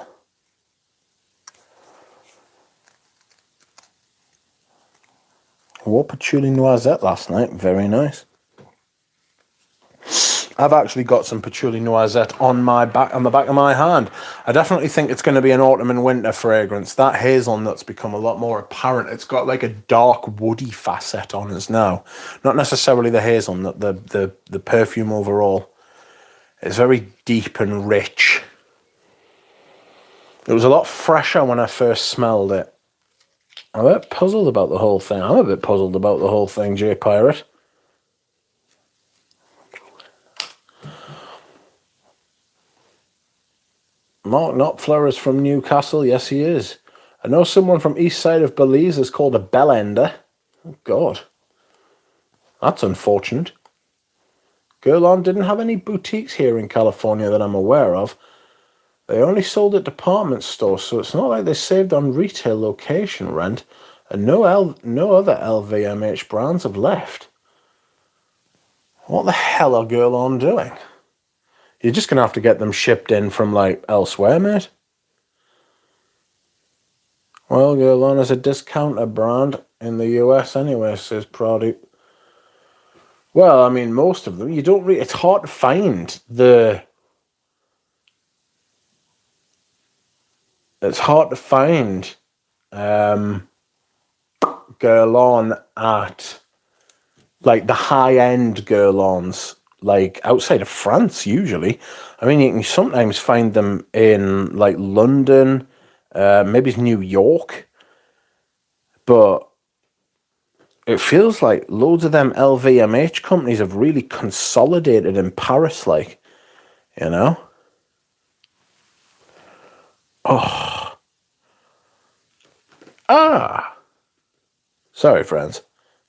Wore patchouli noisette last night. Very nice. I've actually got some patchouli noisette on the back of my hand. I definitely think it's going to be an autumn and winter fragrance. That hazelnut's become a lot more apparent. It's got like a dark woody facet on us now. Not necessarily the hazelnut, the perfume overall. It's very deep and rich. It was a lot fresher when I first smelled it. I'm a bit puzzled about the whole thing. I'm a bit puzzled about the whole thing, J Pirate. Mark Knopfler is from Newcastle. Yes, he is. I know someone from east side of Belize is called a bellender. Oh, God. That's unfortunate. Guerlain didn't have any boutiques here in California that I'm aware of. They only sold at department stores, so it's not like they saved on retail location rent, and no other LVMH brands have left. What the hell are Guerlain doing? You're just going to have to get them shipped in from, like, elsewhere, mate. Well, Guerlain is a discounter brand in the US anyway, says Proddy. Well, I mean, most of them. You don't really... It's hard to find the... It's hard to find Guerlain at, like, the high-end Guerlains, like, outside of France, usually. I mean, you can sometimes find them in, like, London, maybe New York, but it feels like loads of them LVMH companies have really consolidated in Paris, like, you know? Oh. Ah! Sorry, friends.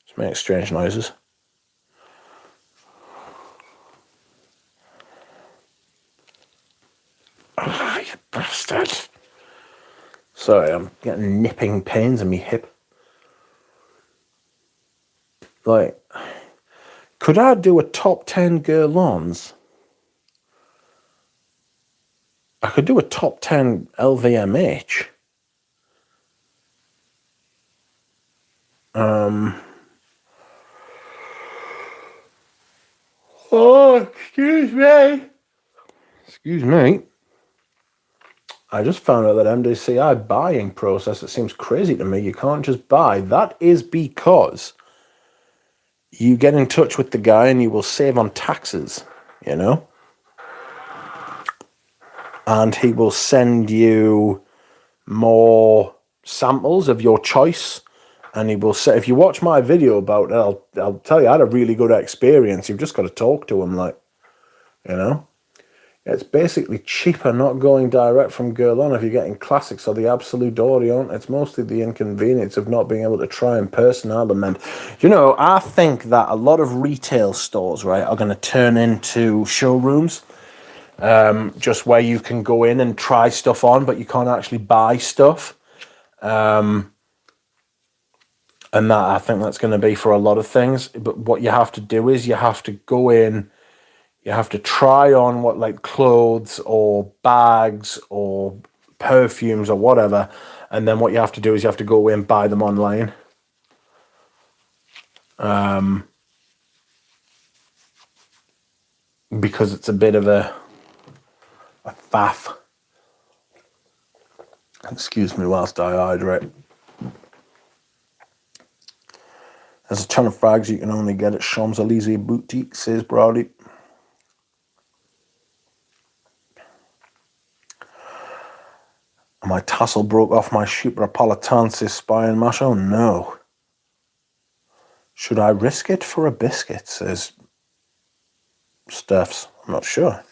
Just make strange noises. Ah, you bastard. Sorry, I'm getting nipping pains in my hip. Like, could I do a top 10 Guerlains? I could do a top 10 LVMH. Oh, excuse me. Excuse me. I just found out that MDCI buying process, it seems crazy to me. You can't just buy. That is because you get in touch with the guy and you will save on taxes, you know? And he will send you more samples of your choice. And he will say, if you watch my video about it, I'll tell you, I had a really good experience. You've just got to talk to him, like, you know? It's basically cheaper not going direct from Guerlain if you're getting classics or the Absolute Orient. It's mostly the inconvenience of not being able to try in person or lament. You know, I think that a lot of retail stores, right, are going to turn into showrooms, just where you can go in and try stuff on, but you can't actually buy stuff. And that, I think that's going to be for a lot of things. But what you have to do is you have to go in, you have to try on what, like, clothes or bags or perfumes or whatever, and then what you have to do is you have to go in and buy them online. Because it's a bit of a faff. Excuse me whilst I hydrate. There's a ton of frags you can only get at Champs-Élysées Boutique, says Brody. My tassel broke off my Chypropolitan, says Spy and Mash. Oh no. Should I risk it for a biscuit, says Steph's. I'm not sure.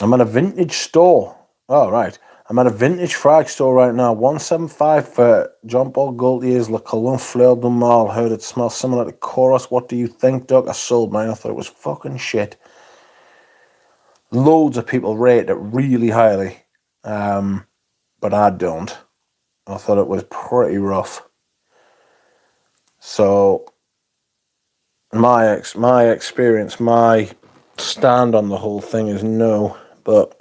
I'm at a vintage store. Oh, right. I'm at a vintage frag store right now. 175 for John Paul Gaultier's Le Cologne Fleur du Mal. Heard it smells similar to Chorus. What do you think, Doug? I sold mine. I thought it was fucking shit. Loads of people rate it really highly. But I don't. I thought it was pretty rough. So, my experience, my stand on the whole thing is no. But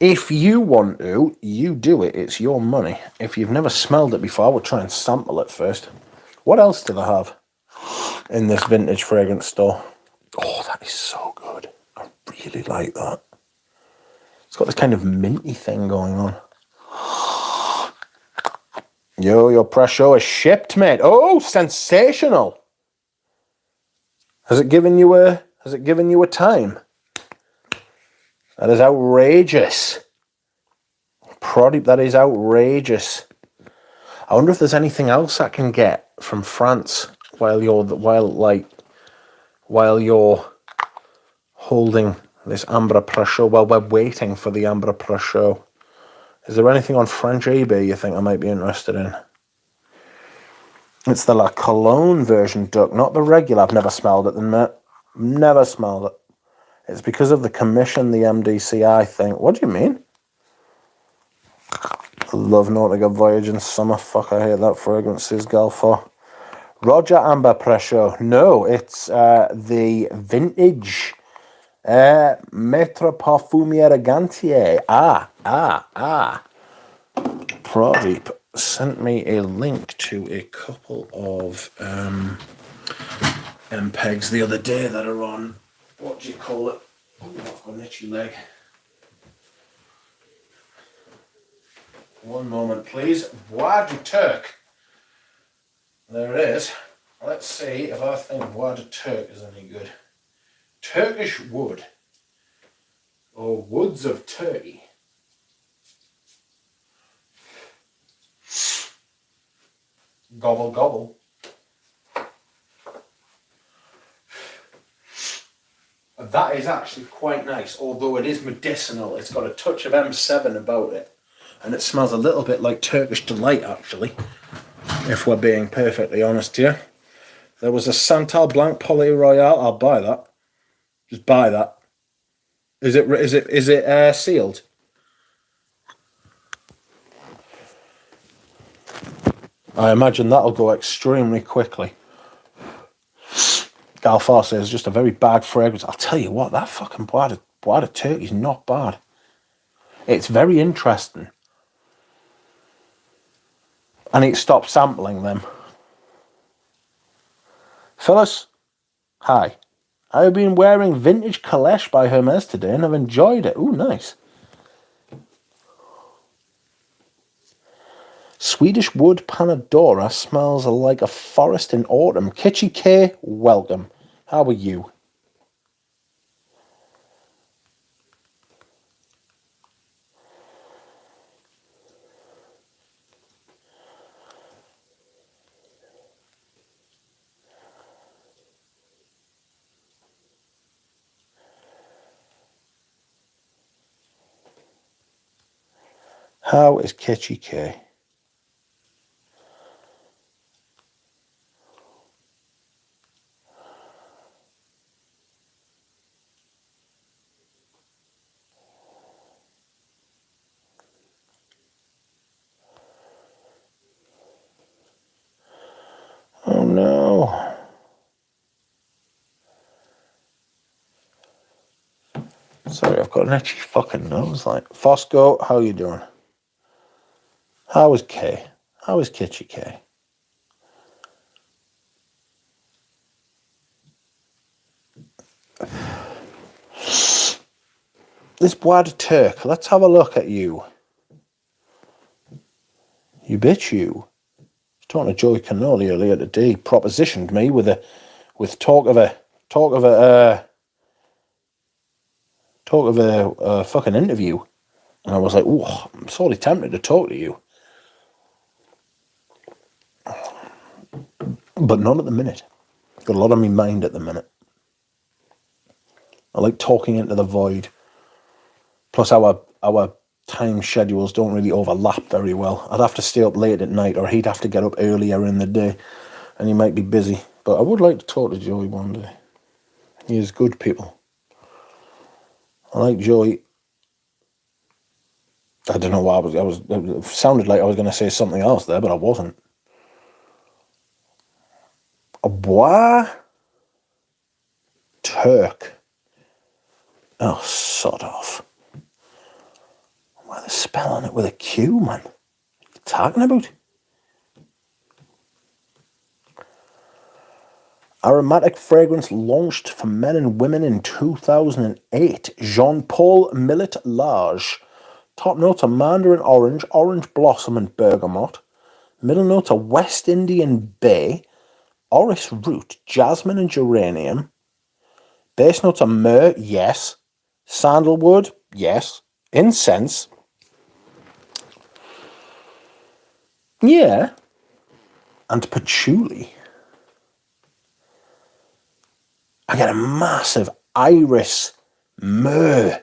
if you want to, you do it. It's your money. If you've never smelled it before, I would try and sample it first. What else do they have in this vintage fragrance store? Oh, that is so good. I really like that. It's got this kind of minty thing going on. Yo, your press show is shipped, mate. Oh, sensational. Has it given you a time? That is outrageous. Product, that is outrageous. I wonder if there's anything else I can get from France while you're holding this Ambre Peugeot, while we're waiting for the Ambre Peugeot. Is there anything on French eBay you think I might be interested in? It's the La Cologne version, Duck, not the regular. I've never smelled it, mate. Never smelled it. It's because of the commission, the MDCI thing. What do you mean? I love Nautica Voyage in summer. Fuck, I hate that fragrance, says Galfor. Roger Amber Peugeot. No, it's the vintage Maître Parfumier Gantier. Pradeep sent me a link to a couple of MPEGs the other day that are on, what do you call it? Oh, I've got an itchy leg. One moment, please. Bois du Turc. There it is. Let's see if I think Bois du Turc is any good. Turkish wood. Or woods of Turkey. Gobble, gobble. That is actually quite nice, although it is medicinal. It's got a touch of M7 about it. And it smells a little bit like Turkish Delight, actually, if we're being perfectly honest here. There was a Santal Blanc Poly Royale. I'll buy that. Just buy that. Is it sealed? I imagine that'll go extremely quickly. Galfar says just a very bad fragrance. I'll tell you what, that fucking Bois de Turkey is not bad. It's very interesting. I need to stop sampling them. Phyllis, hi. I've been wearing vintage Kalesh by Hermes today and I've enjoyed it. Ooh, nice. Swedish wood Panadora smells like a forest in autumn. Kitschy K, welcome. How are you? How is Kitschy K? Oh no. Sorry, I've got an itchy fucking nose. Like, Fosco, how you doing? How is K? How is Kitschy K? This Wad Turk, let's have a look at you. You bitch, you. I was talking to Joey Cannoli earlier today. He propositioned me with talk of a fucking interview, and I was like, "Oh, I'm sorely tempted to talk to you, but not at the minute. Got a lot on my mind at the minute. I like talking into the void. Plus, our time schedules don't really overlap very well. I'd have to stay up late at night, or he'd have to get up earlier in the day, and he might be busy. But I would like to talk to Joey one day. He is good people. I like Joey. I don't know why it sounded like I was going to say something else there, but I wasn't. A bois Turk. Oh, sod off. Why are they spelling it with a Q, man? What are you talking about? Aromatic fragrance launched for men and women in 2008. Jean-Paul Millet Large. Top notes are mandarin orange, orange blossom and bergamot. Middle notes are West Indian bay, orris root, jasmine and geranium. Base notes are myrrh, yes. Sandalwood, yes. Incense, yeah. And patchouli. I get a massive iris, myrrh,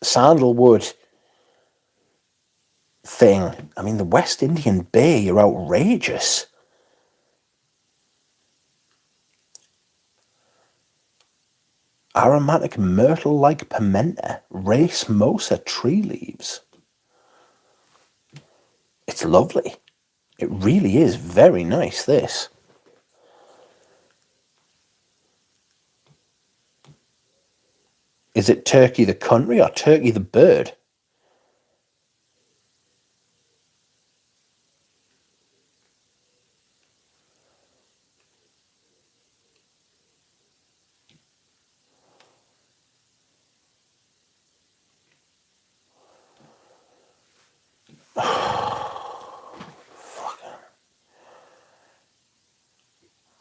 sandalwood thing. I mean, the West Indian bay are outrageous. Aromatic myrtle-like pimenta, race mosa tree leaves. It's lovely. It really is very nice, this. Is it Turkey the country or Turkey the bird?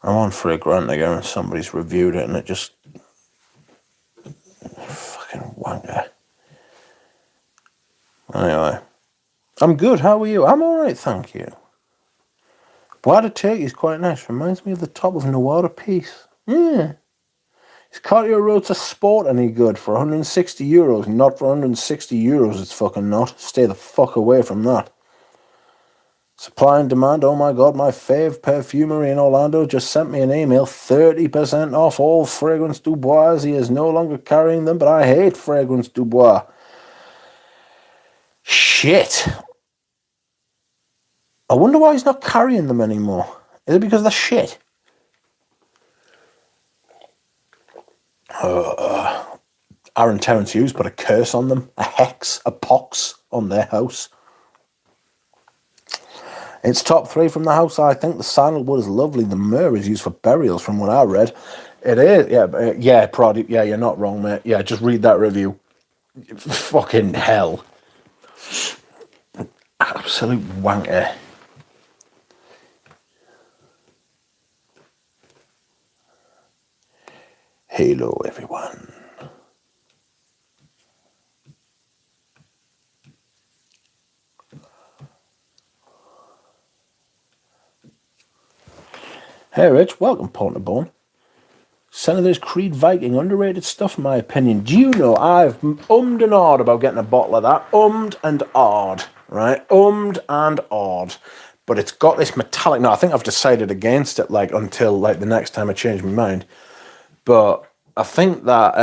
I'm on for a grant again and somebody's reviewed it and it just... Fucking wanker. Anyway. I'm good, how are you? I'm alright, thank you. Bois de Turkey is quite nice. Reminds me of the top of Noir Peace. Yeah. Is Cartier Roadster Sport any good for €160? Not for €160, it's fucking not. Stay the fuck away from that. Supply and demand, oh my god, my fave perfumery in Orlando just sent me an email. 30% off all Fragrance Du Bois. He is no longer carrying them, but I hate Fragrance Du Bois. Shit. I wonder why he's not carrying them anymore. Is it because they're shit? Aaron Terrence Hughes put a curse on them, a hex, a pox on their house. It's top 3 from the house. I think the sandalwood is lovely. The myrrh is used for burials, from what I read. It is, yeah, Prod. Yeah, you're not wrong, mate. Yeah, just read that review. Fucking hell. Absolute wanker. Hello, everyone. Hey, Rich. Welcome, Partner Bone. Senator's Creed Viking, underrated stuff, in my opinion. Do you know I've ummed and awed about getting a bottle of that? Ummed and awed, right? Ummed and awed. But it's got this metallic... No, I think I've decided against it, like, until, like, the next time I change my mind. But I think that,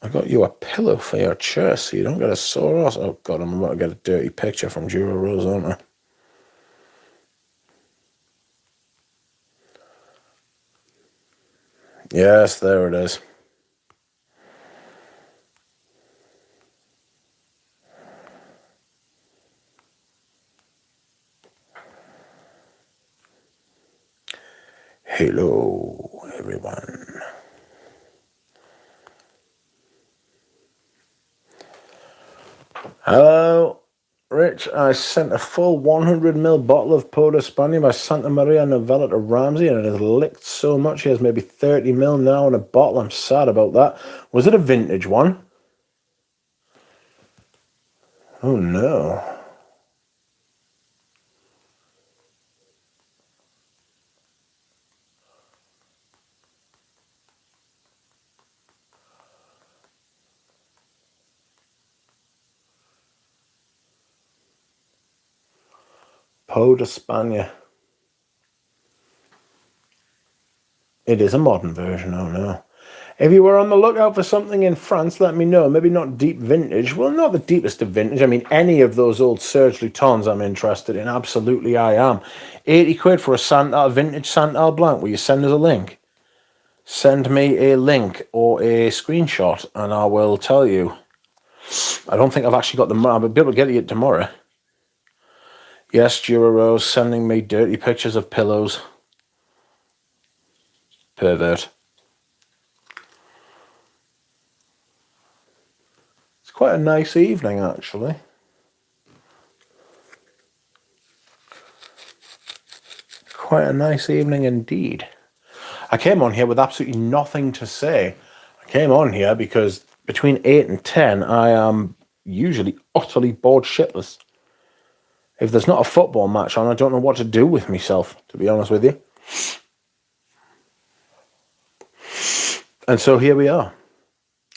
I got you a pillow for your chair so you don't get a sore ass. Oh, God, I'm about to get a dirty picture from Jura Rose, aren't I? Yes, there it is. Hello, everyone. Hello, Rich. I sent a full 100ml bottle of Pot de Espagne by Santa Maria Novella to Ramsey, and it has licked so much he has maybe 30ml now in a bottle. I'm sad about that. Was it a vintage one? Oh, no. Pot de Espagne. It is a modern version, oh no. If you were on the lookout for something in France, let me know. Maybe not deep vintage. Well, not the deepest of vintage. I mean, any of those old Serge Lutons I'm interested in. Absolutely, I am. 80 quid for a vintage Santal Blanc. Will you send us a link? Send me a link or a screenshot, and I will tell you. I don't think I've actually got the... I'll be able to get it tomorrow. Yes, Jura Rose sending me dirty pictures of pillows. Pervert. It's quite a nice evening, actually. Quite a nice evening indeed. I came on here with absolutely nothing to say. I came on here because between 8 and 10, I am usually utterly bored shitless. If there's not a football match on, I don't know what to do with myself, to be honest with you. And so here we are.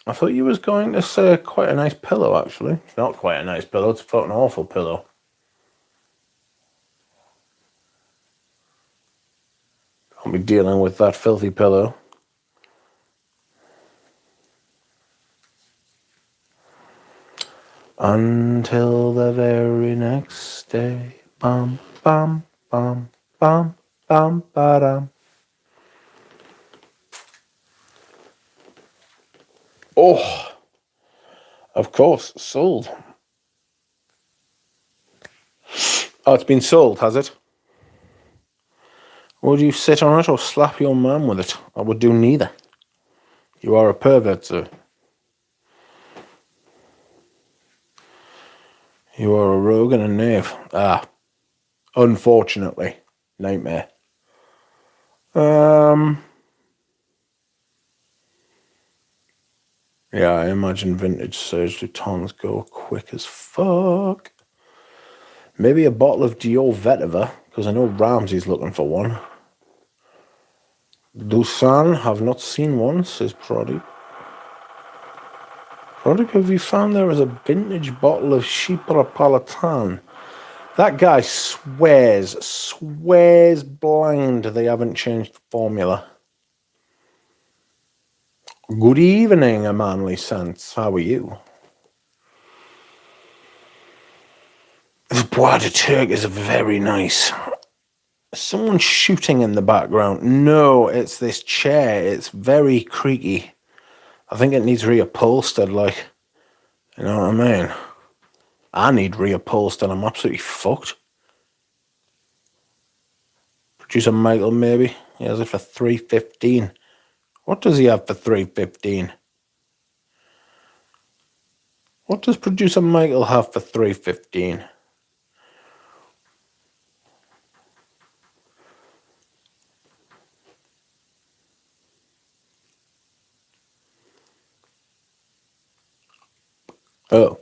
I thought you was going to say quite a nice pillow, actually. It's not quite a nice pillow, it's a fucking awful pillow. I'll be dealing with that filthy pillow. Until the very next day. Bum, bum, bum, bum, bum, ba-dum. Oh, of course, sold. Oh, it's been sold, has it? Would you sit on it or slap your man with it? I would do neither. You are a pervert, sir. You are a rogue and a knave. Ah, unfortunately. Nightmare. Yeah, I imagine vintage Serge Lutons go quick as fuck. Maybe a bottle of Dior Vetiver, because I know Ramsey's looking for one. Dusan, have not seen one, says Prodigy. Prodigy, have you found there is a vintage bottle of Chypre-Palatin? That guy swears blind they haven't changed the formula. Good evening, a manly sense. How are you? The Bois de Turc is very nice. Someone's shooting in the background. No, it's this chair. It's very creaky. I think it needs reupholstered, like, you know what I mean? I need reupholstered. I'm absolutely fucked. Producer Michael, maybe. He has it for $3.15. What does he have for $3.15? What does producer Michael have for 315? Oh.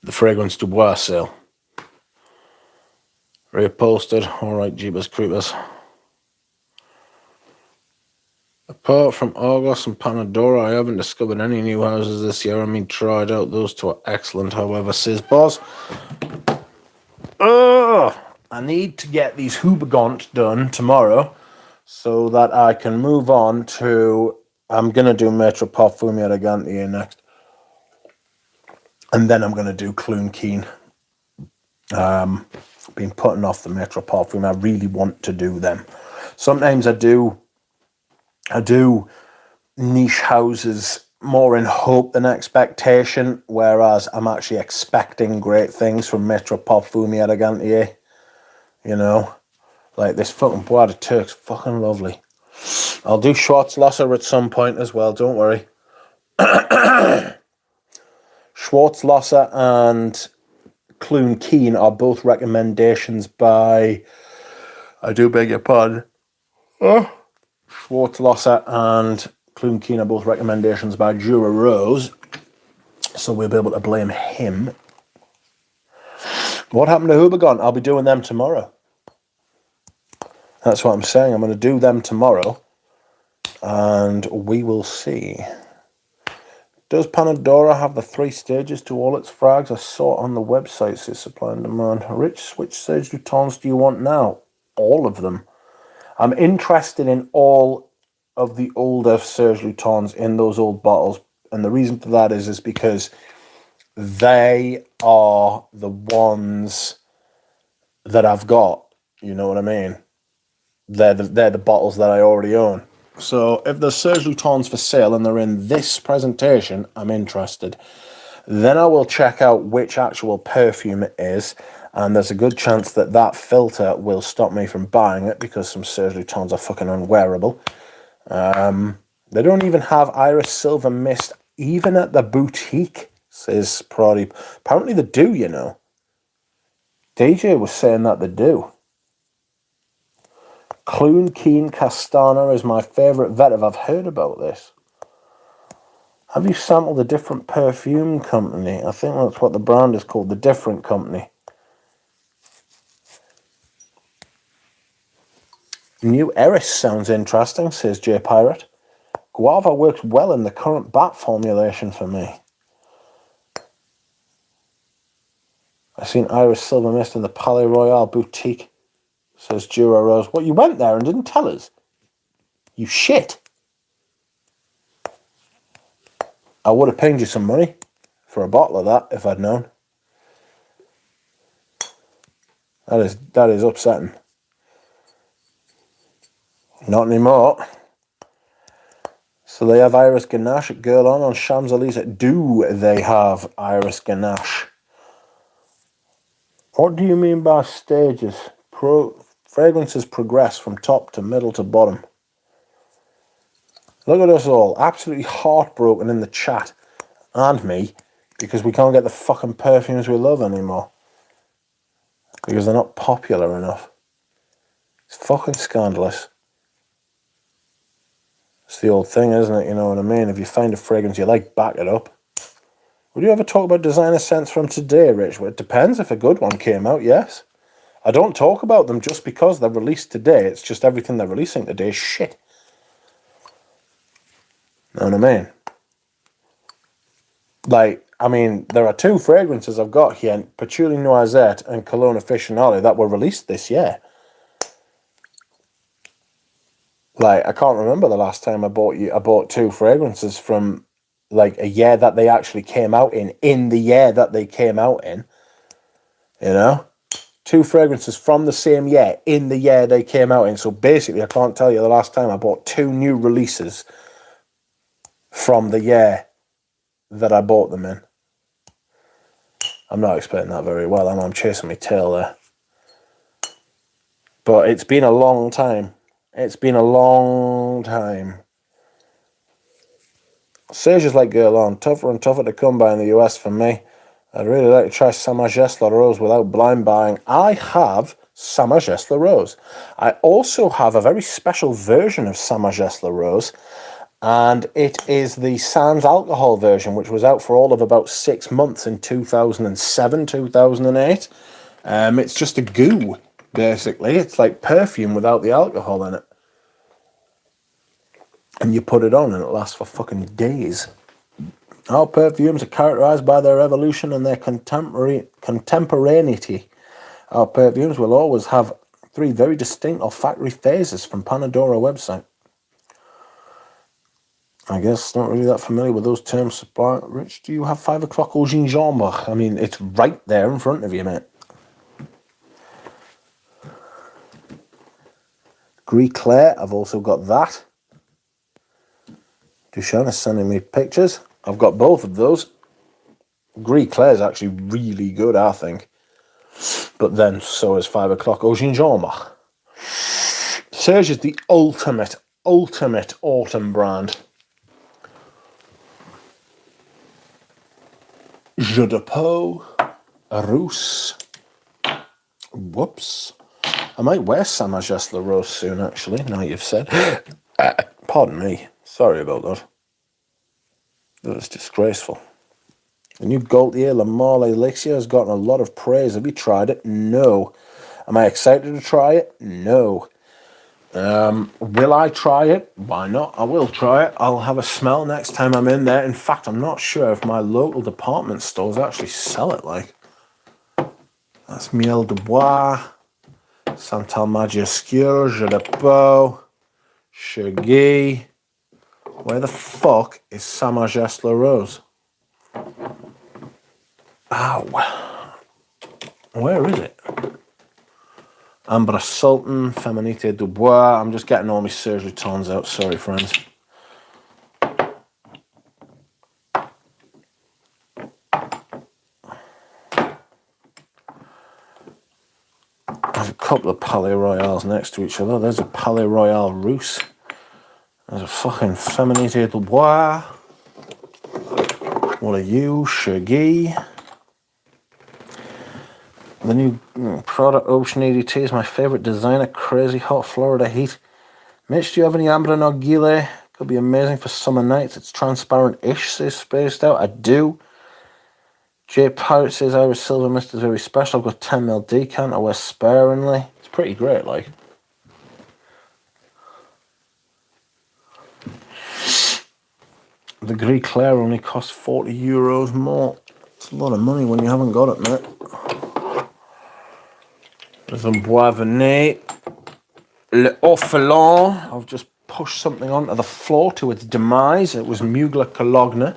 The Fragrance Dubois sale. Reposted. Alright, Jeepers Creepers. Apart from Argos and Panadora, I haven't discovered any new houses this year. I mean, tried out. Those two are excellent, however, says Boz. Oh, I need to get these Hubegant done tomorrow so that I can move on to... I'm going to do Metro Parfum Elegante here next. And then I'm going to do Clune Keen. Been putting off the Metro Parfum. I really want to do them. Sometimes I do niche houses more in hope than expectation, whereas I'm actually expecting great things from Metro Parfum Elegante. You know, like this fucking Bois de Turc's fucking lovely. I'll do Schwarzlosser at some point as well, don't worry. Schwarzlosser and Clune Keen are both recommendations by... I do beg your pardon. Schwarzlosser and Clune Keen are both recommendations by Jura Rose, so we'll be able to blame him. What happened to Hubegant? I'll be doing them tomorrow. That's what I'm saying. I'm going to do them tomorrow, and we will see. Does Panadora have the 3 stages to all its frags? I saw it on the website, says Supply and Demand. Rich, which Serge Lutens do you want now? All of them. I'm interested in all of the older Serge Lutens in those old bottles. And the reason for that is because they are the ones that I've got. You know what I mean? They're the bottles that I already own. So if there's Serge Lutens for sale and they're in this presentation, I'm interested. Then I will check out which actual perfume it is, and there's a good chance that that filter will stop me from buying it because some Serge Lutens are fucking unwearable. They don't even have Iris Silver Mist even at the boutique, says Proddy. Apparently they do, you know. DJ was saying that they do. Clune Keen Castana is my favourite vetiver. I've heard about this. Have you sampled a different perfume company? I think that's what the brand is called, the Different Company. New Eris sounds interesting, says J Pirate. Guava works well in the current bat formulation for me. I've seen Iris Silver Mist in the Palais Royal boutique, says Jura Rose. What, you went there and didn't tell us? You shit. I would have paid you some money for a bottle of that if I'd known. That is upsetting. Not anymore. So they have Iris Ganache at Guerlain on Champs-Élysées. Do they have Iris Ganache? What do you mean by stages? Fragrances progress from top to middle to bottom. Look at us all, absolutely heartbroken in the chat, and me, because we can't get the fucking perfumes we love anymore. Because they're not popular enough. It's fucking scandalous. It's the old thing, isn't it? You know what I mean? If you find a fragrance you like, back it up. Would you ever talk about designer scents from today, Rich? Well, it depends. If a good one came out, yes. I don't talk about them just because they're released today. It's just everything they're releasing today is shit. Know what I mean? Like, I mean, there are 2 fragrances I've got here, Patchouli Noisette and Cologne Aficionado, that were released this year. Like, I can't remember the last time I bought 2 fragrances from, like, a year that they actually came out in the year that they came out in. You know? 2 fragrances from the same year, in the year they came out in. So basically, I can't tell you the last time I bought 2 new releases from the year that I bought them in. I'm not explaining that very well. I'm chasing my tail there. But it's been a long time. It's been a long time. Serges like girl on. Tougher and tougher to come by in the US for me. I'd really like to try Saint-Majesté Rose without blind buying. I have Saint-Majesté Rose. I also have a very special version of Saint-Majesté Rose, and it is the sans alcohol version, which was out for all of about 6 months in 2007, 2008. It's just a goo, basically. It's like perfume without the alcohol in it. And you put it on and it lasts for fucking days. Our perfumes are characterized by their evolution and their contemporaneity. Our perfumes will always have 3 very distinct olfactory phases from Panadora website. I guess not really that familiar with those terms. Supply. Rich, do you have 5 o'clock au gingembre? I mean, it's right there in front of you, mate. Gris Clair, I've also got that. Duchan is sending me pictures. I've got both of those. Gris Clair is actually really good, I think. But then so is 5 o'clock au gingembre. Serge is the ultimate autumn brand. Jeu de Peau, Rousse. Whoops. I might wear Saint-Majesté Rose soon, actually, now you've said. Pardon me. Sorry about that. That was disgraceful. The new Gaultier Le Male Elixir has gotten a lot of praise. Have you tried it? No. Am I excited to try it? No. Will I try it? Why not? I will try it. I'll have a smell next time I'm in there. In fact, I'm not sure if my local department stores actually sell it, like. That's Miel de Bois, Santal Majescure, Jeu de Peau, Chagui. Where the fuck is Saint-Majesté Rose? Ow. Where is it? Ambre Sultan, Féminité du Bois. I'm just getting all my Serge Lutons out. Sorry, friends. There's a couple of Palais Royales next to each other. There's a Palais Royal Rousse. There's a fucking Féminité du Bois. What are you? Chagui. The new Prada Ocean ADT is my favourite designer. Crazy hot Florida heat. Mitch, do you have any Ambre Narguilé? Could be amazing for summer nights. It's transparent-ish, says Spaced Out. I do. J Pirate says Irish Silver Mist is very special. I've got 10ml decant. I wear sparingly. It's pretty great, like. The Gris Clair only costs €40 more. It's a lot of money when you haven't got it, mate. There's some Bois Venet. Le Orphelin. I've just pushed something onto the floor to its demise. It was Mugler Cologne.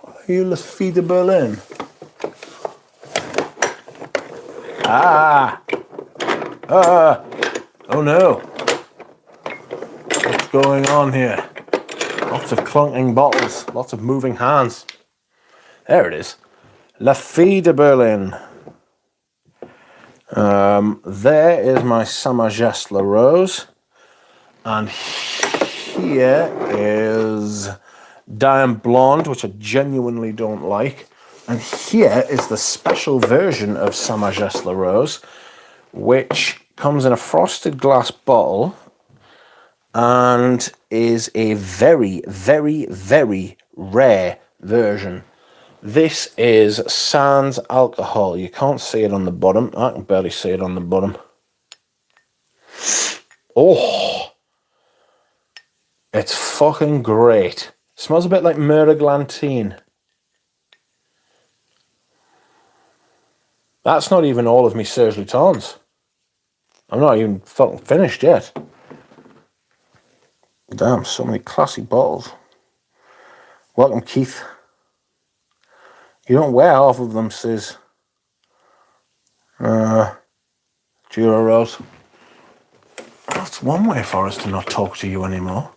Are you Le Fille de Berlin? Oh no. What's going on here? Lots of clunking bottles. Lots of moving hands. There it is. La Fille de Berlin. There is my Saint-Majesté Rose, and here is Diane Blonde, which I genuinely don't like, and here is the special version of Saint-Majesté Rose, which comes in a frosted glass bottle and is a very, very, very rare version. This is sans alcohol. You can't see it on the bottom. I can barely see it on the bottom. Oh, it's fucking great. Smells a bit like Miraglantine. That's not even all of me Serge Lutons. I'm not even fucking finished yet. Damn, so many classy bottles. Welcome, Keith. You don't wear half of them, says Jura Rose. That's one way for us to not talk to you anymore.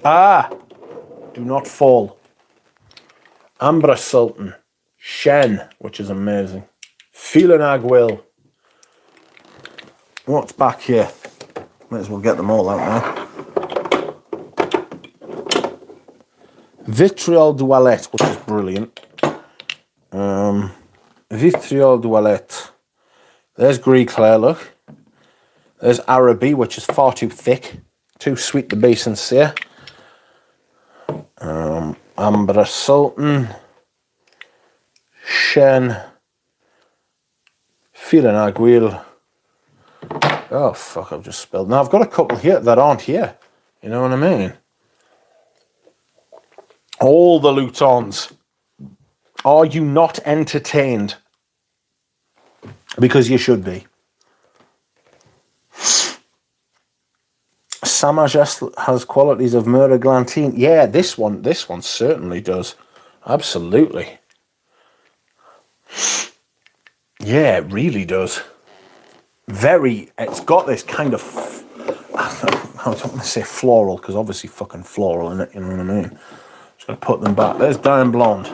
Do not fall. Ambre Sultan. Shen, which is amazing. Filen Aguil. What's back here? Might as well get them all out now. Vitriol Dualette, which is brilliant. Vitriol Dualette. There's Gris Clair, look. There's Araby, which is far too thick. Too sweet to be sincere. Ambra Sultan. Shen. Filen Aguil. Oh, fuck, I've just spilled. Now, I've got a couple here that aren't here. You know what I mean? All the Lutons. Are you not entertained? Because you should be. Samajest has qualities of Muraglantine. Yeah, this one certainly does. Absolutely. Yeah, it really does. It's got this kind of, I don't want to say floral, because obviously fucking floral in it, you know what I mean? Just going to put them back. There's Diamond Blonde.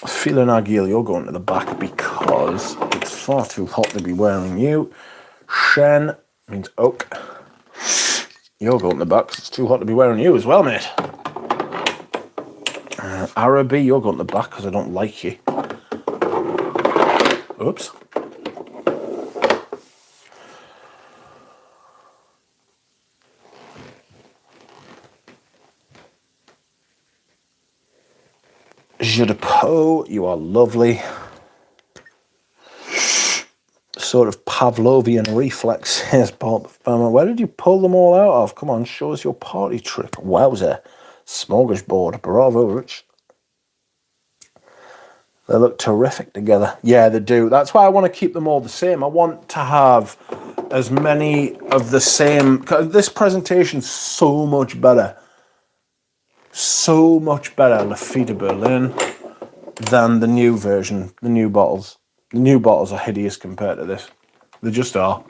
Feeling Agil, you're going to the back because it's far too hot to be wearing you. Shen means oak. You're going to the back because it's too hot to be wearing you as well, mate. Araby, you're going to the back because I don't like you. Oops. Je de Peau, you are lovely. Sort of Pavlovian reflex. Here's Bob. Where did you pull them all out of? Come on, show us your party trick. Wowzer. Smorgasbord. Bravo, Rich. They look terrific together. Yeah, they do. That's why I want to keep them all the same. I want to have as many of the same. This presentation's so much better. So much better, Lafite de Berlin, than the new version, the new bottles. The new bottles are hideous compared to this. They just are.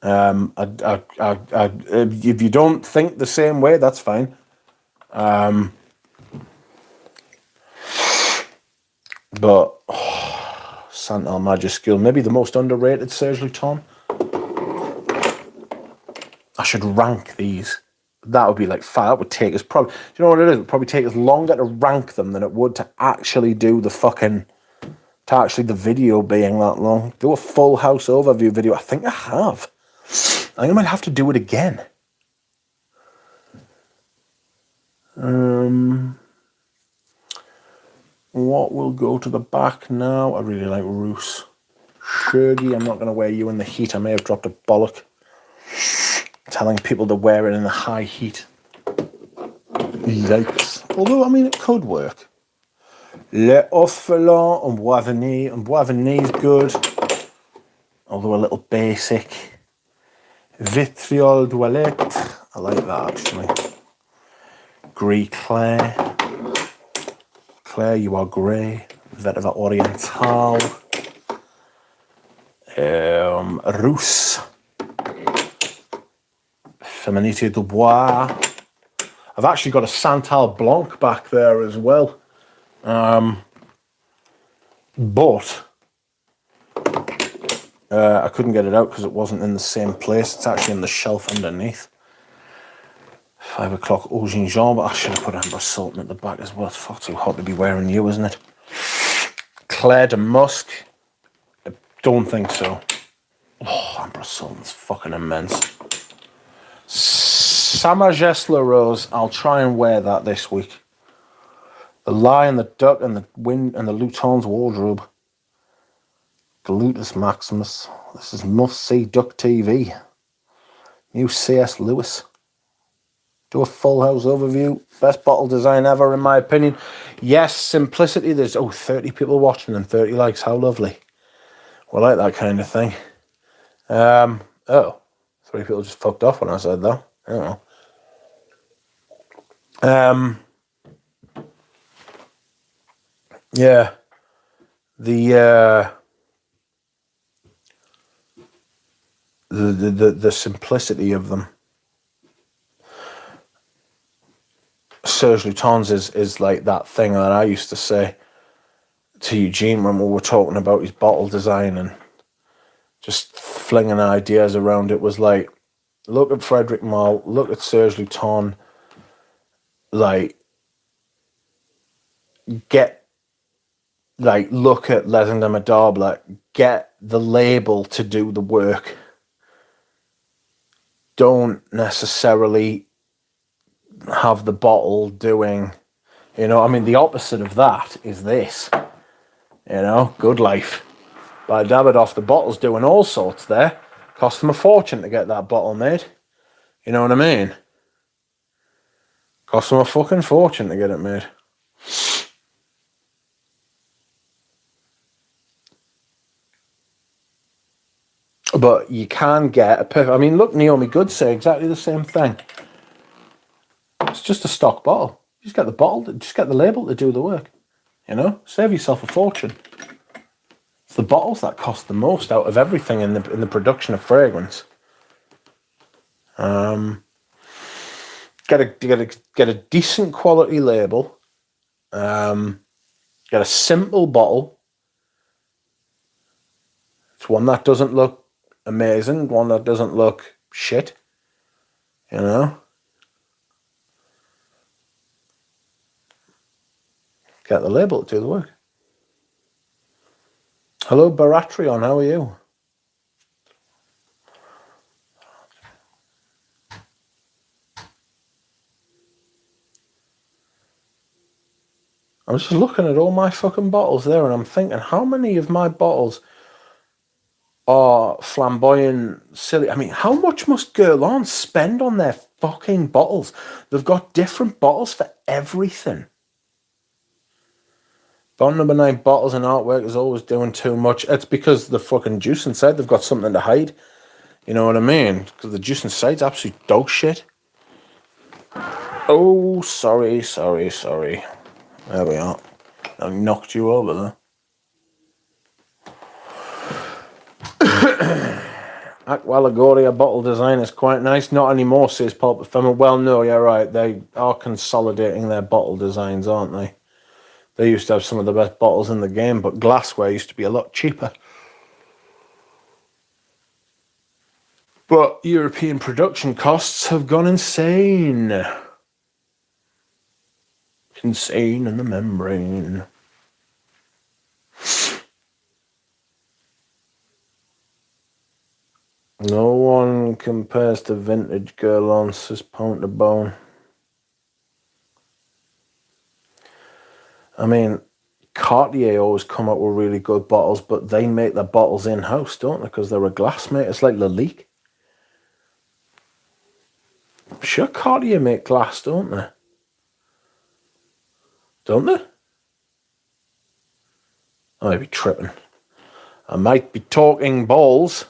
If you don't think the same way, that's fine. But Santal Majuscule, maybe the most underrated Serge Luton. I should rank these. That would be like fire. That would take us probably. Do you know what it is? It would probably take us longer to rank them than it would to actually do the the video being that long. Do a full house overview video. I think I have. I think I might have to do it again. What will go to the back now? I really like Roos. Shergy, I'm not going to wear you in the heat. I may have dropped a bollock. Telling people to wear it in the high heat. Yikes. Although, I mean, it could work. Le Orphelin and Boisvenu. And Boisvenu is good. Although a little basic. Vitriol Dualette. I like that, actually. Gris Clair. Claire, you are grey. Vetiver Oriental. Rousse. Féminité du Bois. I've actually got a Santal Blanc back there as well. But I couldn't get it out because it wasn't in the same place. It's actually in the shelf underneath. 5 o'clock Eau Gingembre, but I should have put Amber Sultan at the back as well. It's far too hot to be wearing you, isn't it? Claire de Musk. I don't think so. Oh, Amber Sultan's fucking immense. Samajest La Rose. I'll try and wear that this week. The Lion, the Duck, and the Wind, and the Luton's Wardrobe. Gluteus Maximus. This is must-see Duck TV. New C.S. Lewis. Do a full house overview. Best bottle design ever, in my opinion. Yes, simplicity. There's 30 people watching and 30 likes. How lovely. We like that kind of thing. 3 people just fucked off when I said that. I don't know. Yeah. The simplicity of them. Serge Luton's is like that thing that I used to say to Eugene when we were talking about his bottle design, and just flinging ideas around it, was like, look at Frederick Malle, look at Serge Luton, like, look at Legend Madabla, get the label to do the work. Don't necessarily have the bottle doing, the opposite of that is this, Good Life by Davidoff. The bottle's doing all sorts there. Cost them a fortune to get that bottle made. You know what I mean? Cost them a fucking fortune to get it made. But you can get a perfect... I mean, look, Naomi Good say exactly the same thing. It's just a stock bottle. Just get the bottle, just get the label to do the work. Save yourself a fortune. It's the bottles that cost the most out of everything in the production of fragrance. Get a decent quality label. Get a simple bottle. It's one that doesn't look amazing, one that doesn't look shit. Get the label to do the work. Hello, Baratrion, how are you? I'm just looking at all my fucking bottles there, and I'm thinking, how many of my bottles are flamboyant, silly? I mean, how much must Guerlain spend on their fucking bottles? They've got different bottles for everything. Bond number 9 bottles and artwork is always doing too much. It's because the fucking Juice Inside, they've got something to hide. You know what I mean? Because the Juice Inside's absolute dog shit. Oh, sorry. There we are. I knocked you over there. Aqualagoria bottle design is quite nice. Not anymore, says Pulp Ephemeral. Well, no, yeah, right. They are consolidating their bottle designs, aren't they? They used to have some of the best bottles in the game, but glassware used to be a lot cheaper. But European production costs have gone insane. Insane in the membrane. No one compares to vintage Guerlain, says Pound to Bone. I mean, Cartier always come up with really good bottles, but they make their bottles in-house, don't they? Because they're a glass mate. It's like Lalique. I'm sure Cartier make glass, don't they? Don't they? I might be tripping. I might be talking balls.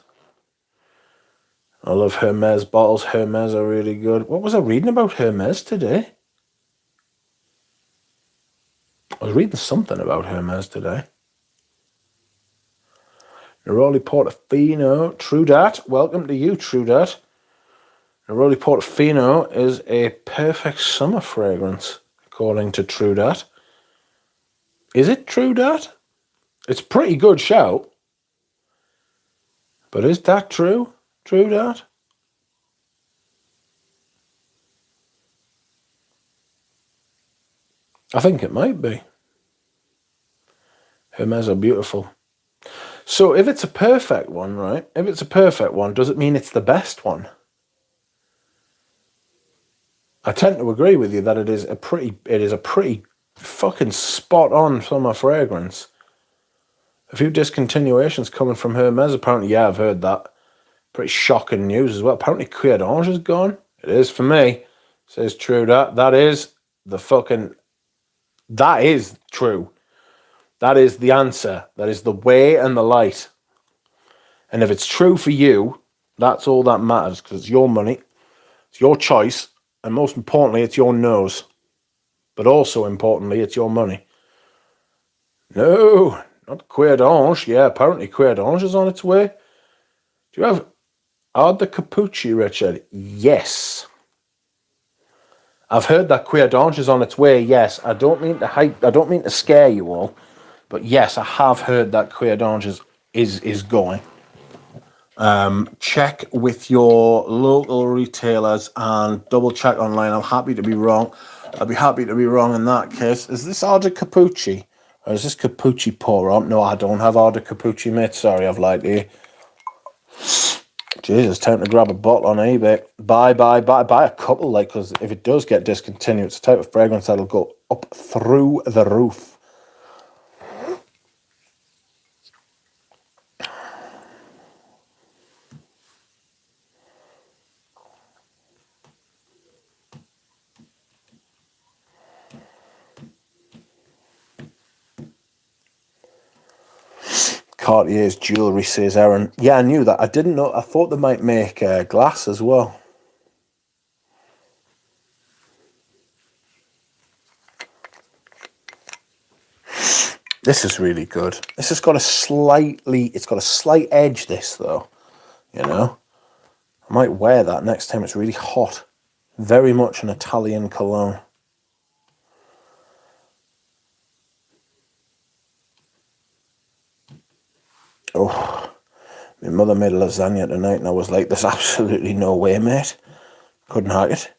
I love Hermes bottles. Hermes are really good. What was I reading about Hermes today? I was reading something about Hermes today. Neroli Portofino. True Dat. Welcome to you, True Dat. Neroli Portofino is a perfect summer fragrance, according to True Dat. Is it True Dat? It's a pretty good shout. But is that true? True Dat? I think it might be. Hermes are beautiful. So if it's a perfect one, right? If it's a perfect one, does it mean it's the best one? I tend to agree with you that it is a pretty fucking spot on summer fragrance. A few discontinuations coming from Hermes, apparently. Yeah, I've heard that. Pretty shocking news as well. Apparently Cuir d'Ange is gone. It is for me, says True Dat. That is true. That is the answer. That is the way and the light. And if it's true for you, that's all that matters, because it's your money, it's your choice, and most importantly, it's your nose. But also importantly, it's your money. No, not Cuir d'Ange. Yeah, apparently Cuir d'Ange is on its way. Do you have Ard de Capucci, Richard? Yes. I've heard that Cuir d'Ange is on its way. Yes, I don't mean to scare you all, but yes, I have heard that Cuir d'Ange is going. Check with your local retailers and double check online. I'm happy to be wrong. I'd be happy to be wrong in that case. Is this Arda Capucci? Or is this Capucci pour? No, I don't have Arda Capucci, mate. Sorry, I've lied to you. Jesus, time to grab a bottle on eBay. Buy a couple, like, because if it does get discontinued, it's a type of fragrance that'll go up through the roof. Cartier's jewellery, says Aaron. Yeah, I knew that. I didn't know. I thought they might make glass as well. This is really good. This has got a slight edge, this, though. You know? I might wear that next time it's really hot. Very much an Italian cologne. Oh, my mother made a lasagna tonight and I was like, there's absolutely no way, mate. Couldn't hack it.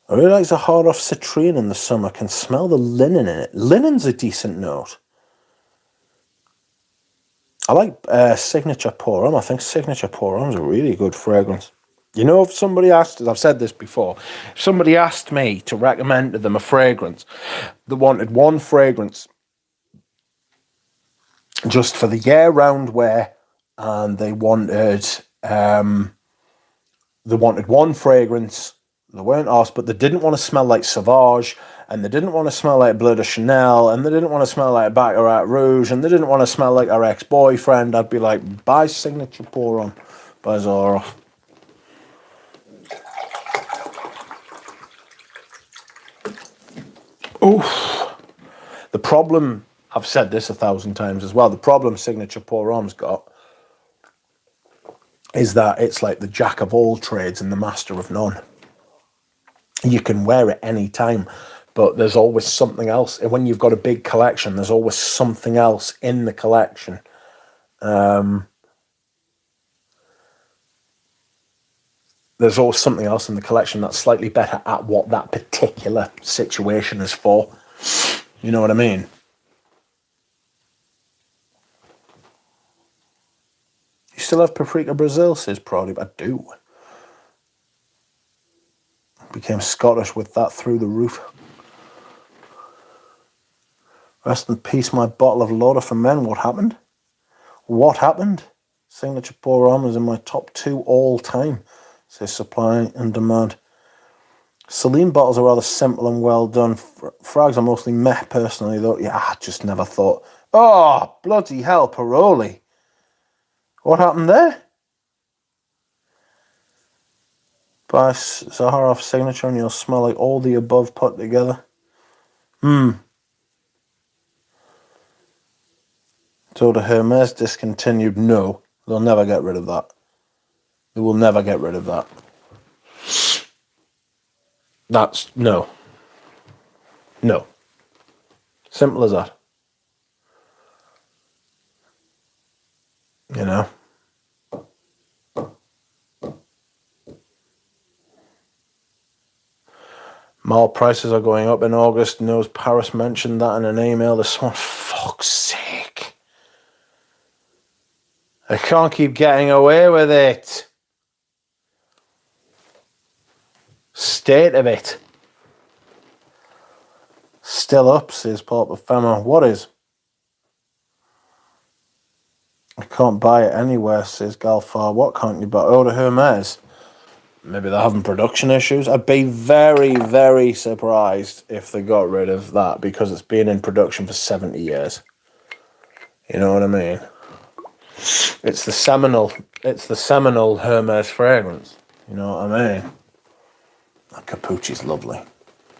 I really like the hard off citrine in the summer. I can smell the linen in it. Linen's a decent note. I like Signature Pour Homme. I think Signature Pour Homme is a really good fragrance. You know, if somebody asked, I've said this before, if somebody asked me to recommend to them a fragrance, they wanted one fragrance just for the year-round wear, and they wanted one fragrance. They weren't asked, but they didn't want to smell like Sauvage, and they didn't want to smell like Bleu de Chanel, and they didn't want to smell like Baccarat Rouge, and they didn't want to smell like our ex-boyfriend. I'd be like, buy Signature Pour Homme by Zara. Oof. The problem, I've said this 1,000 times as well, the problem Signature Pour Homme's got is that it's like the jack of all trades and the master of none. You can wear it any time, but there's always something else. And when you've got a big collection, there's always something else in the collection. There's always something else in the collection that's slightly better at what that particular situation is for. You know what I mean? You still have Paprika Brazil, says Proddy. I do. Became Scottish with that through the roof. Rest in peace, my bottle of Lauder for Men. What happened? What happened? Signature Pour Homme is in my top 2 all time, says Supply and Demand. Celine bottles are rather simple and well done. Frags are mostly meh personally, though. Yeah, I just never thought. Oh, bloody hell, Paroli. What happened there? Buy Zaharoff Signature and you'll smell like all the above put together. So the Hermes discontinued. No, they'll never get rid of that. They will never get rid of that. That's no. Simple as that. You know. Mall prices are going up in August. Knows Paris mentioned that in an email this one. Fuck's sake. I can't keep getting away with it. State of it. Still up, says Paul Fema. What is? I can't buy it anywhere, says Galfar. What can't you buy? Oh, the Hermes. Maybe they're having production issues. I'd be very, very surprised if they got rid of that because it's been in production for 70 years. You know what I mean? It's the seminal Hermes fragrance. You know what I mean? That Capucci's lovely.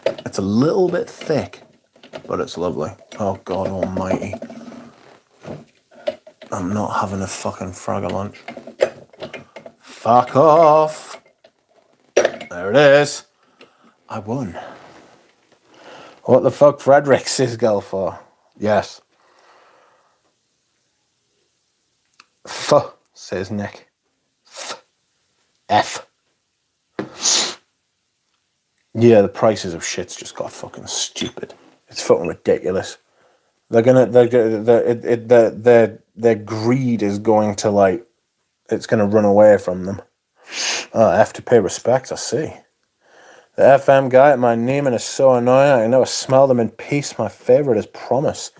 It's a little bit thick, but it's lovely. Oh, God almighty. I'm not having a fucking Fraggle lunch. Fuck off. There it is. I won. What the fuck, Frederick, says Galfar. Yes. says Nick. F. Yeah, the prices of shit's just got fucking stupid. It's fucking ridiculous. Their greed is going to, like, it's going to run away from them. Oh, I have to pay respect, I see. The FM guy at my Neiman is so annoying, I can never smell them in peace. My favourite is Promise.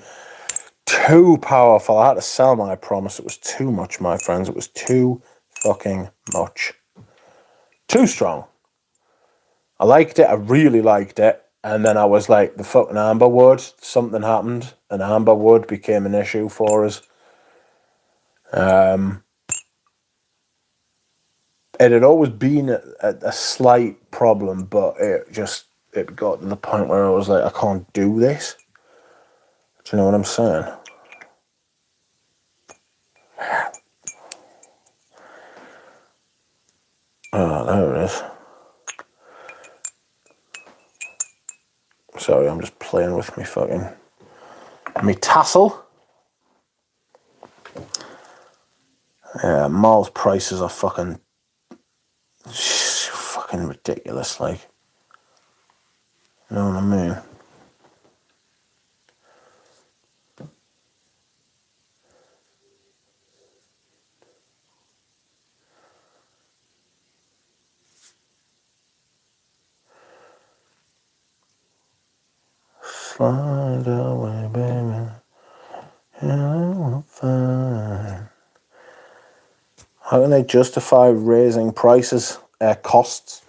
Too powerful. I had to sell my Promise. It was too much, my friends. It was too fucking much. Too strong. I liked it. I really liked it. And then I was like, the fucking amberwood, something happened, and amberwood became an issue for us. It had always been a slight problem, but it got to the point where I was like, I can't do this. Do you know what I'm saying? Oh, there it is. Sorry, I'm just playing with me tassel. Yeah, Mall's prices are fucking ridiculous, like. You know what I mean? Slide away, baby. Yeah, fine. How can they justify raising prices? Costs.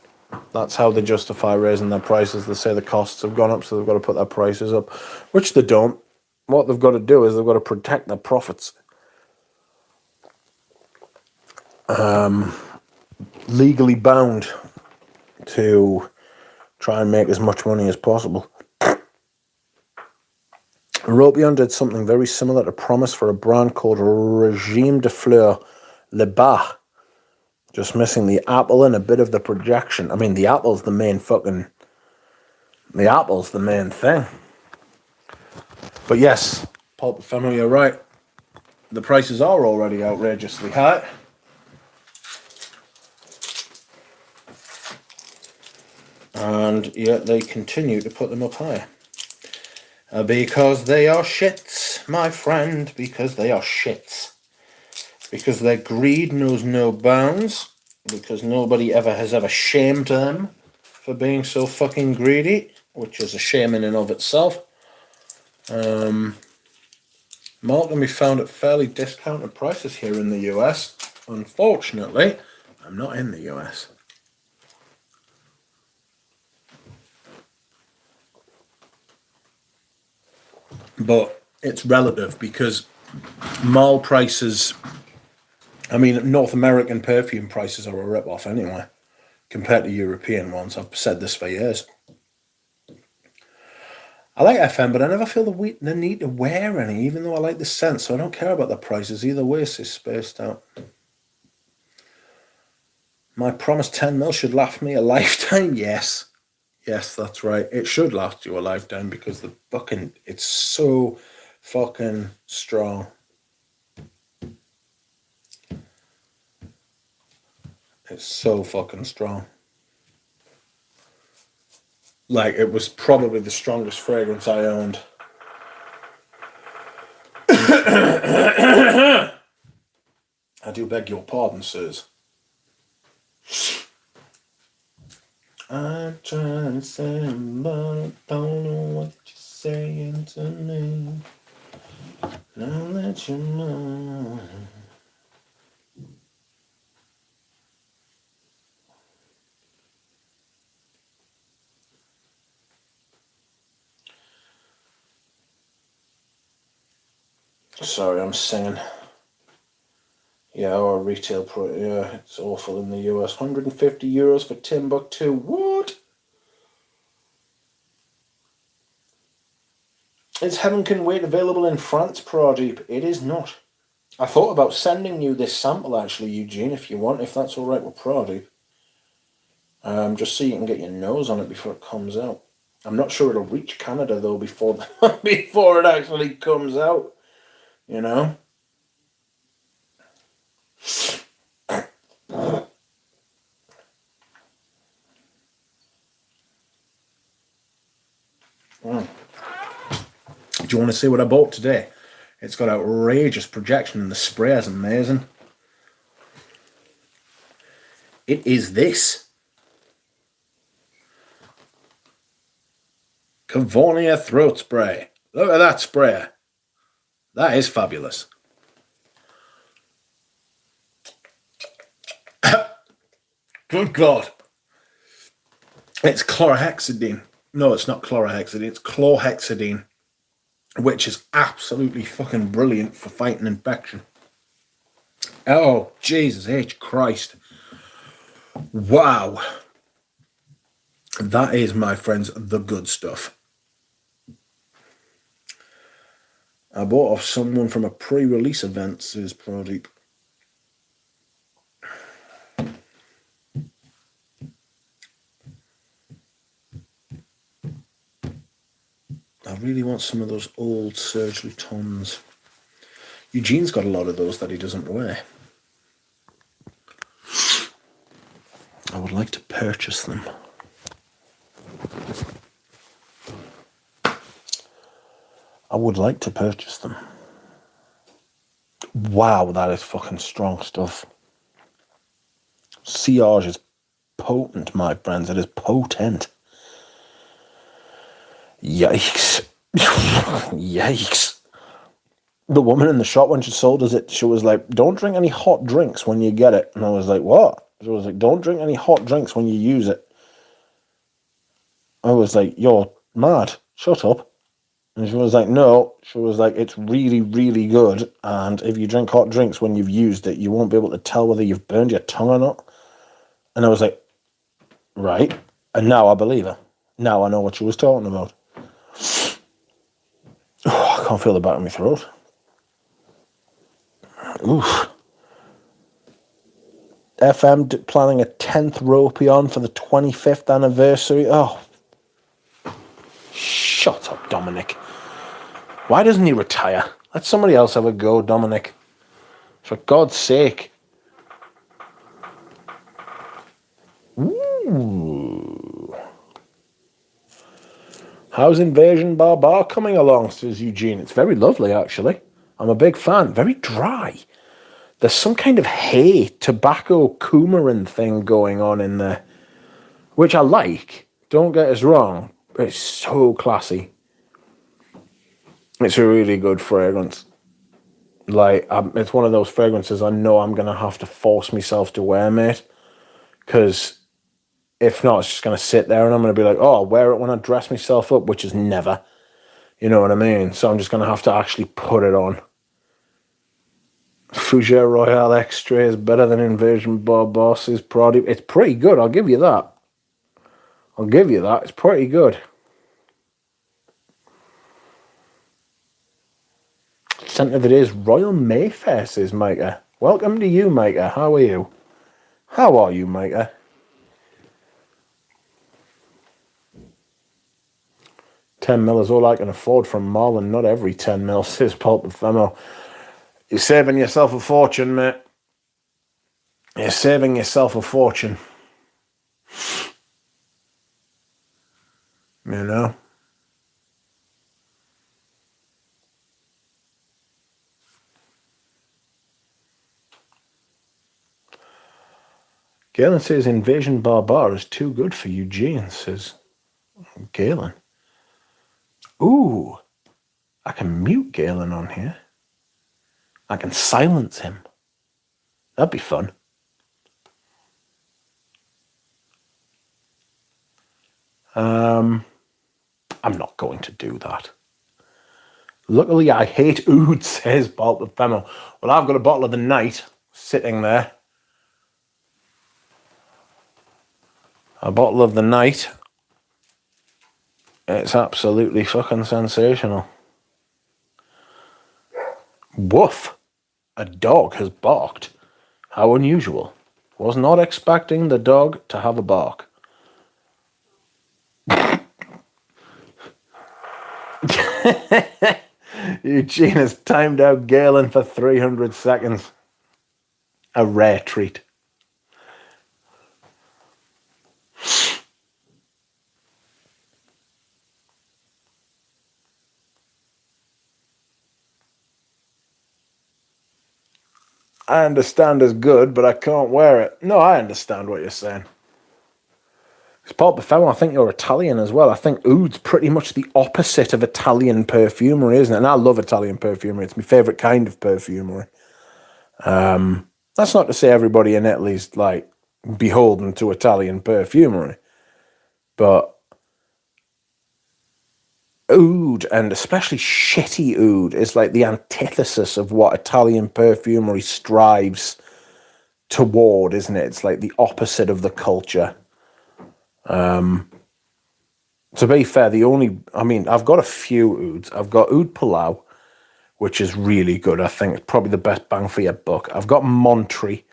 That's how they justify raising their prices. They say the costs have gone up, so they've got to put their prices up, which they don't. What they've got to do is they've got to protect their profits. Legally bound to try and make as much money as possible. Ropion did something very similar to Promise for a brand called Regime de Fleur Le Bas. Just missing the apple and a bit of the projection. I mean, the apple's the main thing. But yes, Pulp Family, you're right. The prices are already outrageously high. And yet they continue to put them up higher. Because they are shits, my friend. Because they are shits. Because their greed knows no bounds. Because nobody has ever shamed them for being so fucking greedy, which is a shame in and of itself. Malt can be found at fairly discounted prices here in the US. Unfortunately, I'm not in the US. But it's relative because mall prices, I mean, North American perfume prices are a rip-off anyway, compared to European ones. I've said this for years. I like FM, but I never feel the need to wear any, even though I like the scent, so I don't care about the prices. Either way, it's spaced out. My Promise 10ml should last me a lifetime. Yes, that's right. It should last you a lifetime because it's so fucking strong. It's so fucking strong. Like, it was probably the strongest fragrance I owned. I do beg your pardon, sirs. I'm trying to say, but I don't know what you're saying to me. I'll let you know. Sorry, I'm singing. Yeah, our retail it's awful in the US. €150 for Timbuktu. What? Is Heaven Can Wait available in France, Pradeep? It is not. I thought about sending you this sample, actually, Eugene, if you want, if that's all right with Pradeep. Just so you can get your nose on it before it comes out. I'm not sure it'll reach Canada, though, before it actually comes out, you know? Do you want to see what I bought today? It's got outrageous projection and the spray is amazing. It is this. Cavonia throat spray. Look at that spray. That is fabulous. Good God. It's chlorhexidine. No, it's not chlorhexidine. It's chlorhexidine, which is absolutely fucking brilliant for fighting infection. Oh, Jesus H. Christ. Wow. That is, my friends, the good stuff. I bought off someone from a pre-release event, says Pradeep. I really want some of those old Serge Lutons. Eugene's got a lot of those that he doesn't wear. I would like to purchase them. I would like to purchase them. Wow, that is fucking strong stuff. Sillage is potent, my friends. It is potent. Yikes. Yikes. The woman in the shop, when she sold us it, she was like, don't drink any hot drinks when you get it. And I was like, what? She was like, don't drink any hot drinks when you use it. I was like, you're mad. Shut up. And she was like, no. She was like, it's really, really good. And if you drink hot drinks when you've used it, you won't be able to tell whether you've burned your tongue or not. And I was like, right. And now I believe her. Now I know what she was talking about. Oh, I can't feel the back of my throat. Oof. FM planning a 10th Ropion for the 25th anniversary. Oh. Shut up, Dominic. Why doesn't he retire? Let somebody else have a go, Dominic. For God's sake. Ooh. How's Invasion Barbar coming along, says Eugene. It's very lovely, actually. I'm a big fan. Very dry. There's some kind of hay, tobacco, coumarin thing going on in there, which I like. Don't get us wrong. It's so classy. It's a really good fragrance. Like, it's one of those fragrances I know I'm going to have to force myself to wear, mate. Because if not, it's just going to sit there and I'm going to be like, oh, I'll wear it when I dress myself up, which is never. You know what I mean? So I'm just going to have to actually put it on. Fougere Royale Extra is better than Invasion Barbarossa's product. It's pretty good, I'll give you that. I'll give you that. It's pretty good. Centre of it is Royal Mayfair, says Micah. Welcome to you, Micah. How are you? How are you, Micah? $10 is all I can afford from Marlon. Not every 10 mil, says Pulp Ephemeral. You're saving yourself a fortune, mate. You're saving yourself a fortune. You know? Galen says Invasion Barbar is too good for Eugene, says Galen. Ooh, I can mute Galen on here. I can silence him. That'd be fun. I'm not going to do that. Luckily, I hate oud, says Bolt of Femo. Well, I've got a bottle of the night sitting there. A bottle of the night. It's absolutely fucking sensational. Woof! A dog has barked. How unusual. Was not expecting the dog to have a bark. Eugene has timed out Galen for 300 seconds. A rare treat. I understand it's good, but I can't wear it. No, I understand what you're saying. It's Paul Buffalo, I think you're Italian as well. I think oud's pretty much the opposite of Italian perfumery, isn't it? And I love Italian perfumery. It's my favourite kind of perfumery. That's not to say everybody in Italy's like beholden to Italian perfumery, but oud, and especially shitty oud, is like the antithesis of what Italian perfumery strives toward, isn't it? It's like the opposite of the culture. To be fair, I've got a few ouds. I've got Oud Palau, which is really good. I think it's probably the best bang for your buck. I've got Montre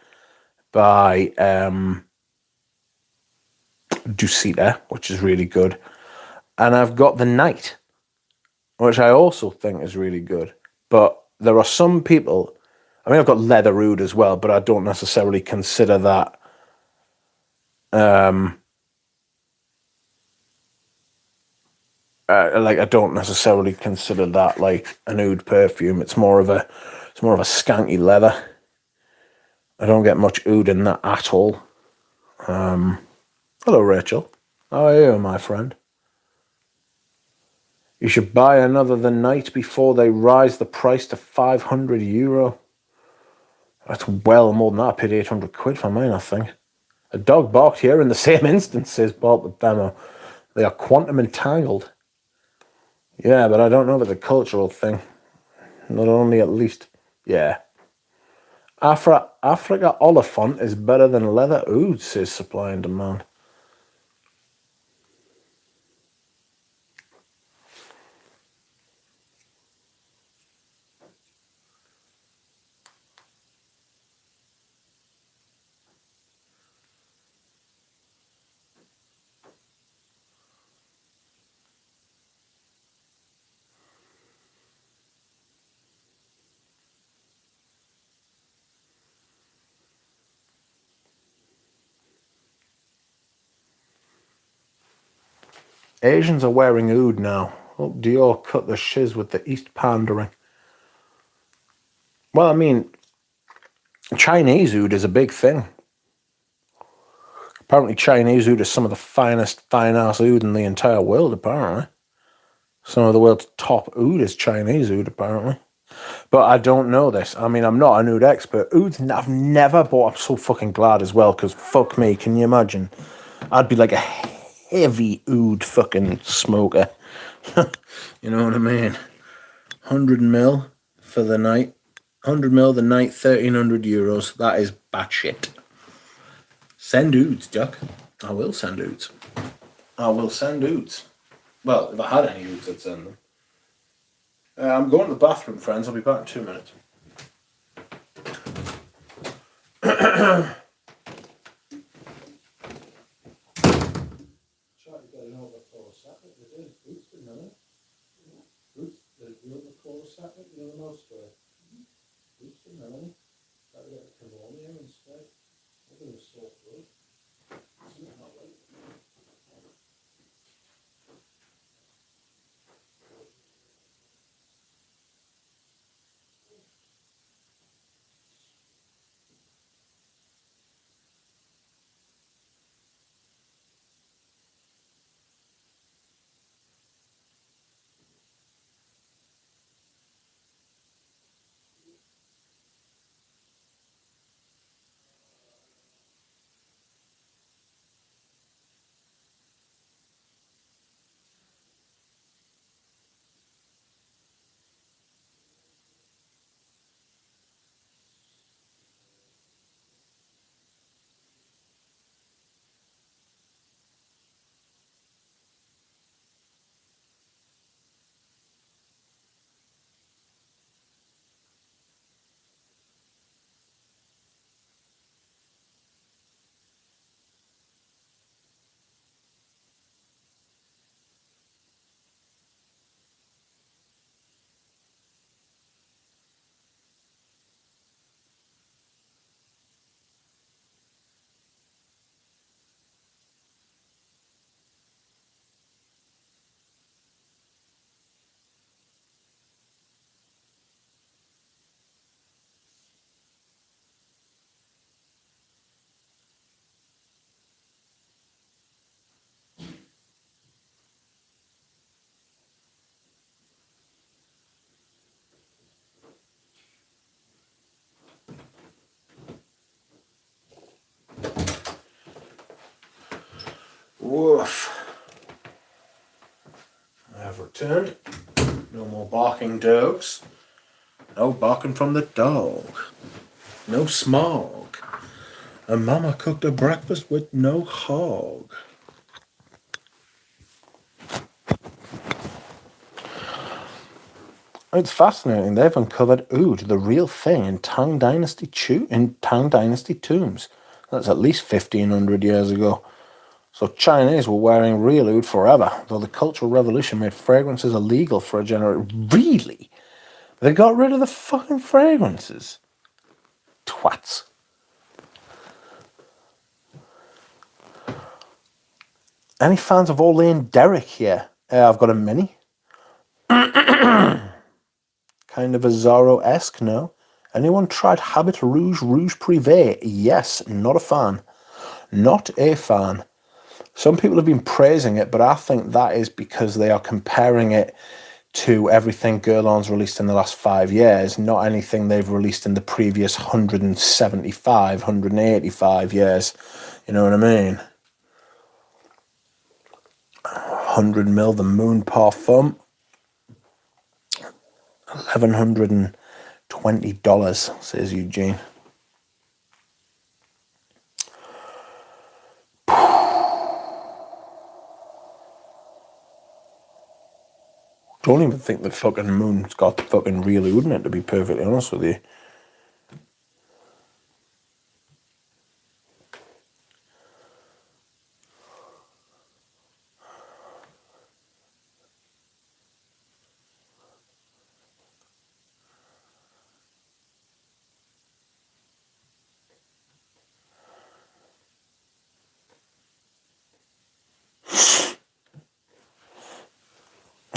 by Ducita, which is really good. And I've got The Night, which I also think is really good. But there are some people, I've got Leather Oud as well, but I don't necessarily consider that I don't necessarily consider that like an oud perfume. It's more of a skanky leather. I don't get much oud in that at all. Hello, Rachel. How are you, my friend? You should buy another The Night before they rise the price to €500. That's well more than that. I paid £800 for mine, I think. A dog barked here in the same instance, says Bob the Bemo. They are quantum entangled. Yeah, but I don't know if it's a cultural thing. Not only at least. Yeah. Africa Oliphant is better than Leather Oud, says Supply and Demand. Asians are wearing oud now. Oh, Dior cut the shiz with the East pandering. Well, Chinese oud is a big thing. Apparently Chinese oud is some of the finest, fine-ass oud in the entire world, apparently. Some of the world's top oud is Chinese oud, apparently. But I don't know this. I'm not an oud expert. I've never bought. I'm so fucking glad as well, because fuck me, can you imagine? I'd be like a heavy oud fucking smoker. You know what I mean? 100 mil for The Night. 100 mil The Night, €1,300. That is batshit. Send ouds, Duck. I will send ouds. Well, if I had any ouds, I'd send them. I'm going to the bathroom, friends. I'll be back in 2 minutes. Woof. I have returned. No more barking dogs. No barking from the dog. No smog. And Mama cooked a breakfast with no hog. It's fascinating. They've uncovered oud, the real thing, in Tang Dynasty tombs. That's at least 1,500 years ago. So Chinese were wearing real oud forever, though the Cultural Revolution made fragrances illegal for a generation. Really? They got rid of the fucking fragrances? Twats. Any fans of Orlean Derrick here? I've got a mini. Kind of a Zorro-esque, no? Anyone tried Habit Rouge Privé? Yes, not a fan. Not a fan. Some people have been praising it, but I think that is because they are comparing it to everything Guerlain's released in the last 5 years, not anything they've released in the previous 175, 185 years. You know what I mean? 100ml, the Moon Parfum. $1,120, says Eugene. Don't even think the fucking Moon's got fucking real oud in it, to be perfectly honest with you.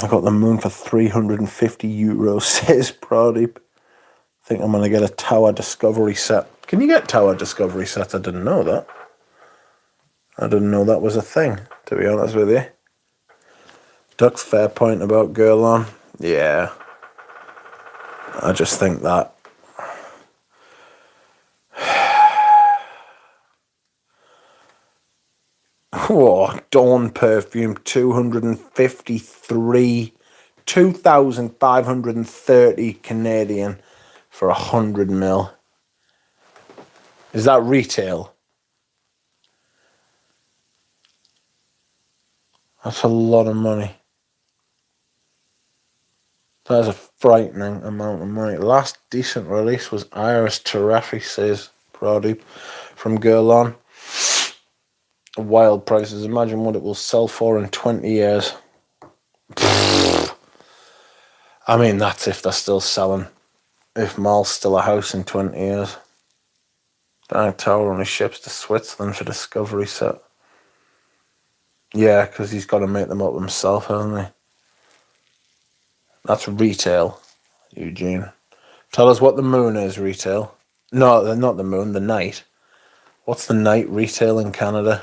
I got the Moon for €350, says Pradeep. I think I'm going to get a Tower Discovery set. Can you get Tower Discovery sets? I didn't know that. I didn't know that was a thing, to be honest with you. Duck's fair point about Guerlain. Yeah. I just think that. Oh, Dawn perfume, 2,530 Canadian for 100ml. Is that retail? That's a lot of money. That is a frightening amount of money. Last decent release was Iris Terrafi, says Pradeep, from Guerlain. Wild prices. Imagine what it will sell for in 20 years. I mean, that's if they're still selling. If Mal's still a house in 20 years. Dark Tower only ships to Switzerland for Discovery set. Yeah, because he's got to make them up himself, hasn't he? That's retail, Eugene. Tell us what the Moon is, retail. No, not the Moon, the Night. What's the Night retail in Canada?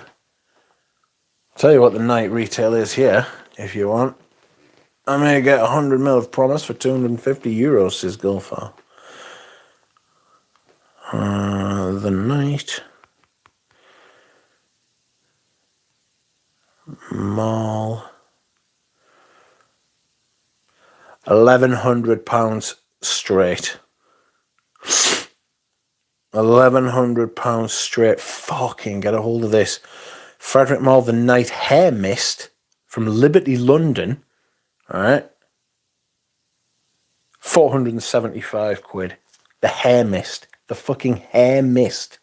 I'll tell you what the Night retail is here, if you want. I may get 100ml of promise for €250, says Gulfar. The Night. Mall. £1,100 straight. £1,100 straight. Fucking get a hold of this. Frederick Mall, the Night Hair Mist from Liberty, London. Alright. 475 quid. The hair mist. The fucking hair mist.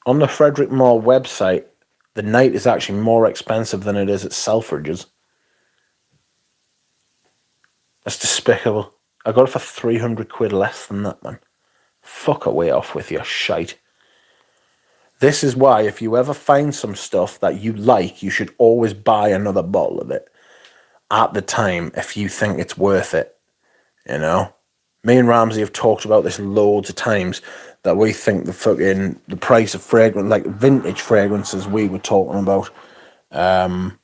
On the Frederick Mall website, the Night is actually more expensive than it is at Selfridges. That's despicable. I got it for 300 quid less than that, man. Fuck away off with your shite. This is why if you ever find some stuff that you like, you should always buy another bottle of it at the time if you think it's worth it, you know? Me and Ramsey have talked about this loads of times, that we think the price of fragrance, like vintage fragrances we were talking about, the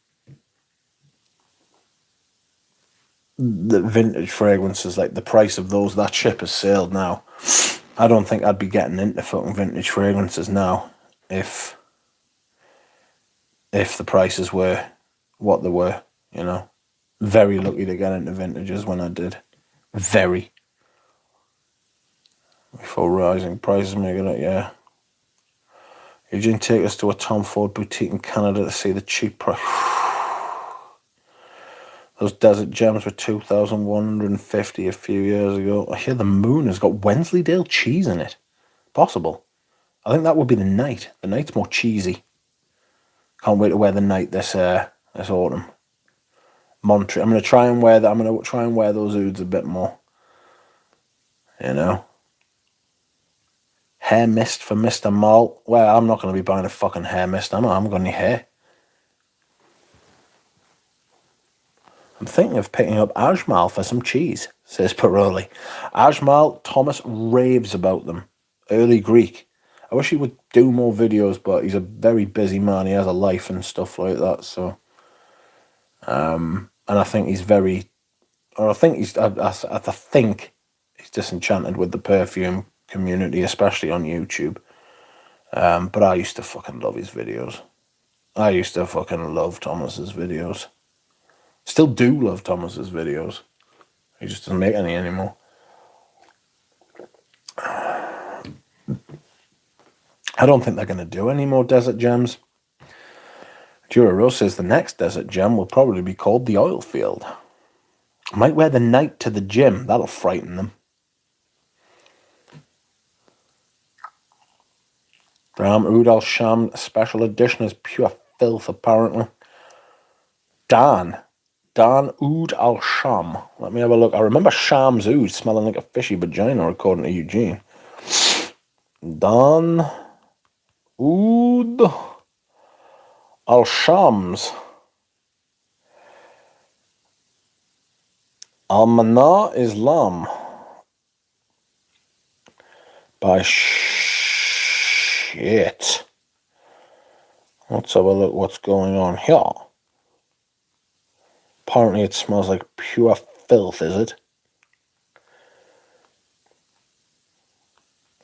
vintage fragrances, like the price of those, that ship has sailed now. I don't think I'd be getting into fucking vintage fragrances now if the prices were what they were, you know. Very lucky to get into vintages when I did. Very. Before rising prices making it, yeah. Eugene, take us to a Tom Ford boutique in Canada to see the cheap price. Those desert gems were 2,150 a few years ago. I hear the moon has got Wensleydale cheese in it. Possible. I think that would be the night. The night's more cheesy. Can't wait to wear the night this autumn. Montreal. I'm gonna try and wear those ouds a bit more. You know. Hair mist for Mr. Malt. Well, I'm not gonna be buying a fucking hair mist. I'm got any hair. I'm thinking of picking up Ajmal for some cheese, says Paroli. Ajmal, Thomas raves about them. Early Greek. I wish he would do more videos, but he's a very busy man. He has a life and stuff like that. So, and I think he's I think he's disenchanted with the perfume community, especially on YouTube. But I used to fucking love his videos. I used to fucking love Thomas's videos. Still do love Thomas's videos. He just doesn't make any anymore. I don't think they're going to do any more desert gems. Duro says the next desert gem will probably be called the oil field. I might wear the night to the gym. That'll frighten them. Graham Oud Al Sham special edition is pure filth, apparently. Dan Oud Al Sham. Let me have a look. I remember Sham's oud smelling like a fishy vagina, according to Eugene. Dan Oud Al Shams. Al-Manar Islam. By shit. Let's have a look what's going on here. Apparently it smells like pure filth, is it?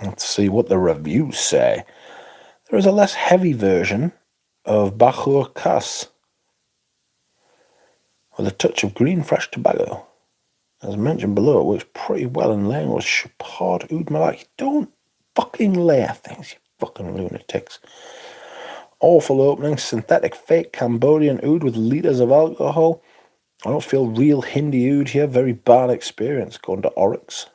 Let's see what the reviews say. There is a less heavy version of Bachur Kas with a touch of green fresh tobacco. As mentioned below, it works pretty well in laying with Chapard Oud Malak. Don't fucking layer things, you fucking lunatics. Awful opening, synthetic fake Cambodian oud with litres of alcohol. I don't feel real Hindi oud here. Very bad experience, according to Oryx.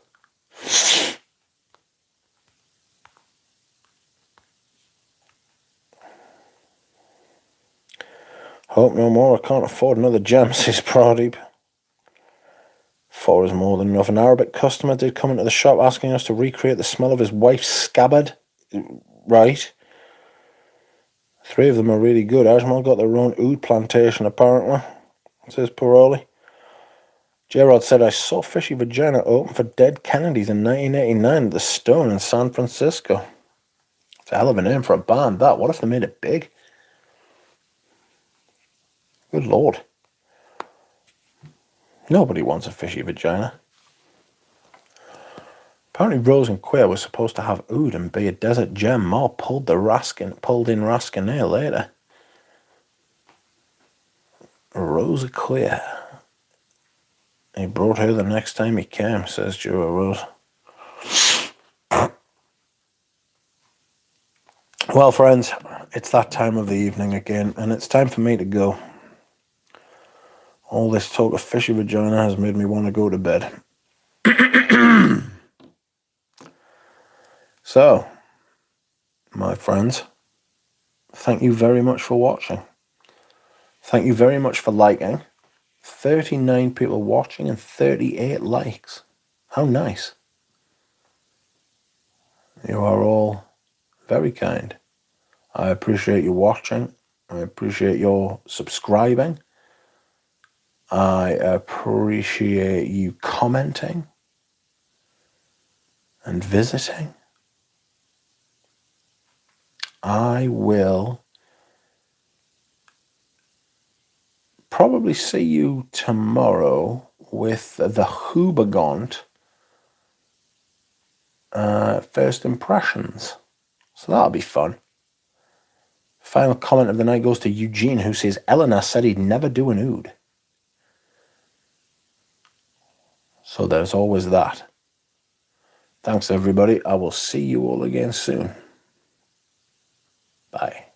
Hope no more. I can't afford another gem, says Pradeep. 4 is more than enough. An Arabic customer did come into the shop asking us to recreate the smell of his wife's scabbard. Right. 3 of them are really good. Ajmal got their own oud plantation, apparently, says Paroli. Gerard said, I saw Fishy Vagina open for Dead Kennedys in 1989 at the Stone in San Francisco. It's a hell of a name for a band, that. What if they made it big? Good Lord. Nobody wants a fishy vagina. Apparently Rose and Queer was supposed to have oud and be a desert gem. Mar pulled in Raskin later. Rose and Queer. He brought her the next time he came, says Joe Rose. Well, friends, it's that time of the evening again, and it's time for me to go. All this talk of fishy vagina has made me want to go to bed. So, my friends, thank you very much for watching. Thank you very much for liking. 39 people watching and 38 likes. How nice. You are all very kind. I appreciate you watching. I appreciate your subscribing. I appreciate you commenting and visiting. I will probably see you tomorrow with the Hubagont first impressions. So that'll be fun. Final comment of the night goes to Eugene, who says, Eleanor said he'd never do an ood. So there's always that. Thanks, everybody. I will see you all again soon. Bye.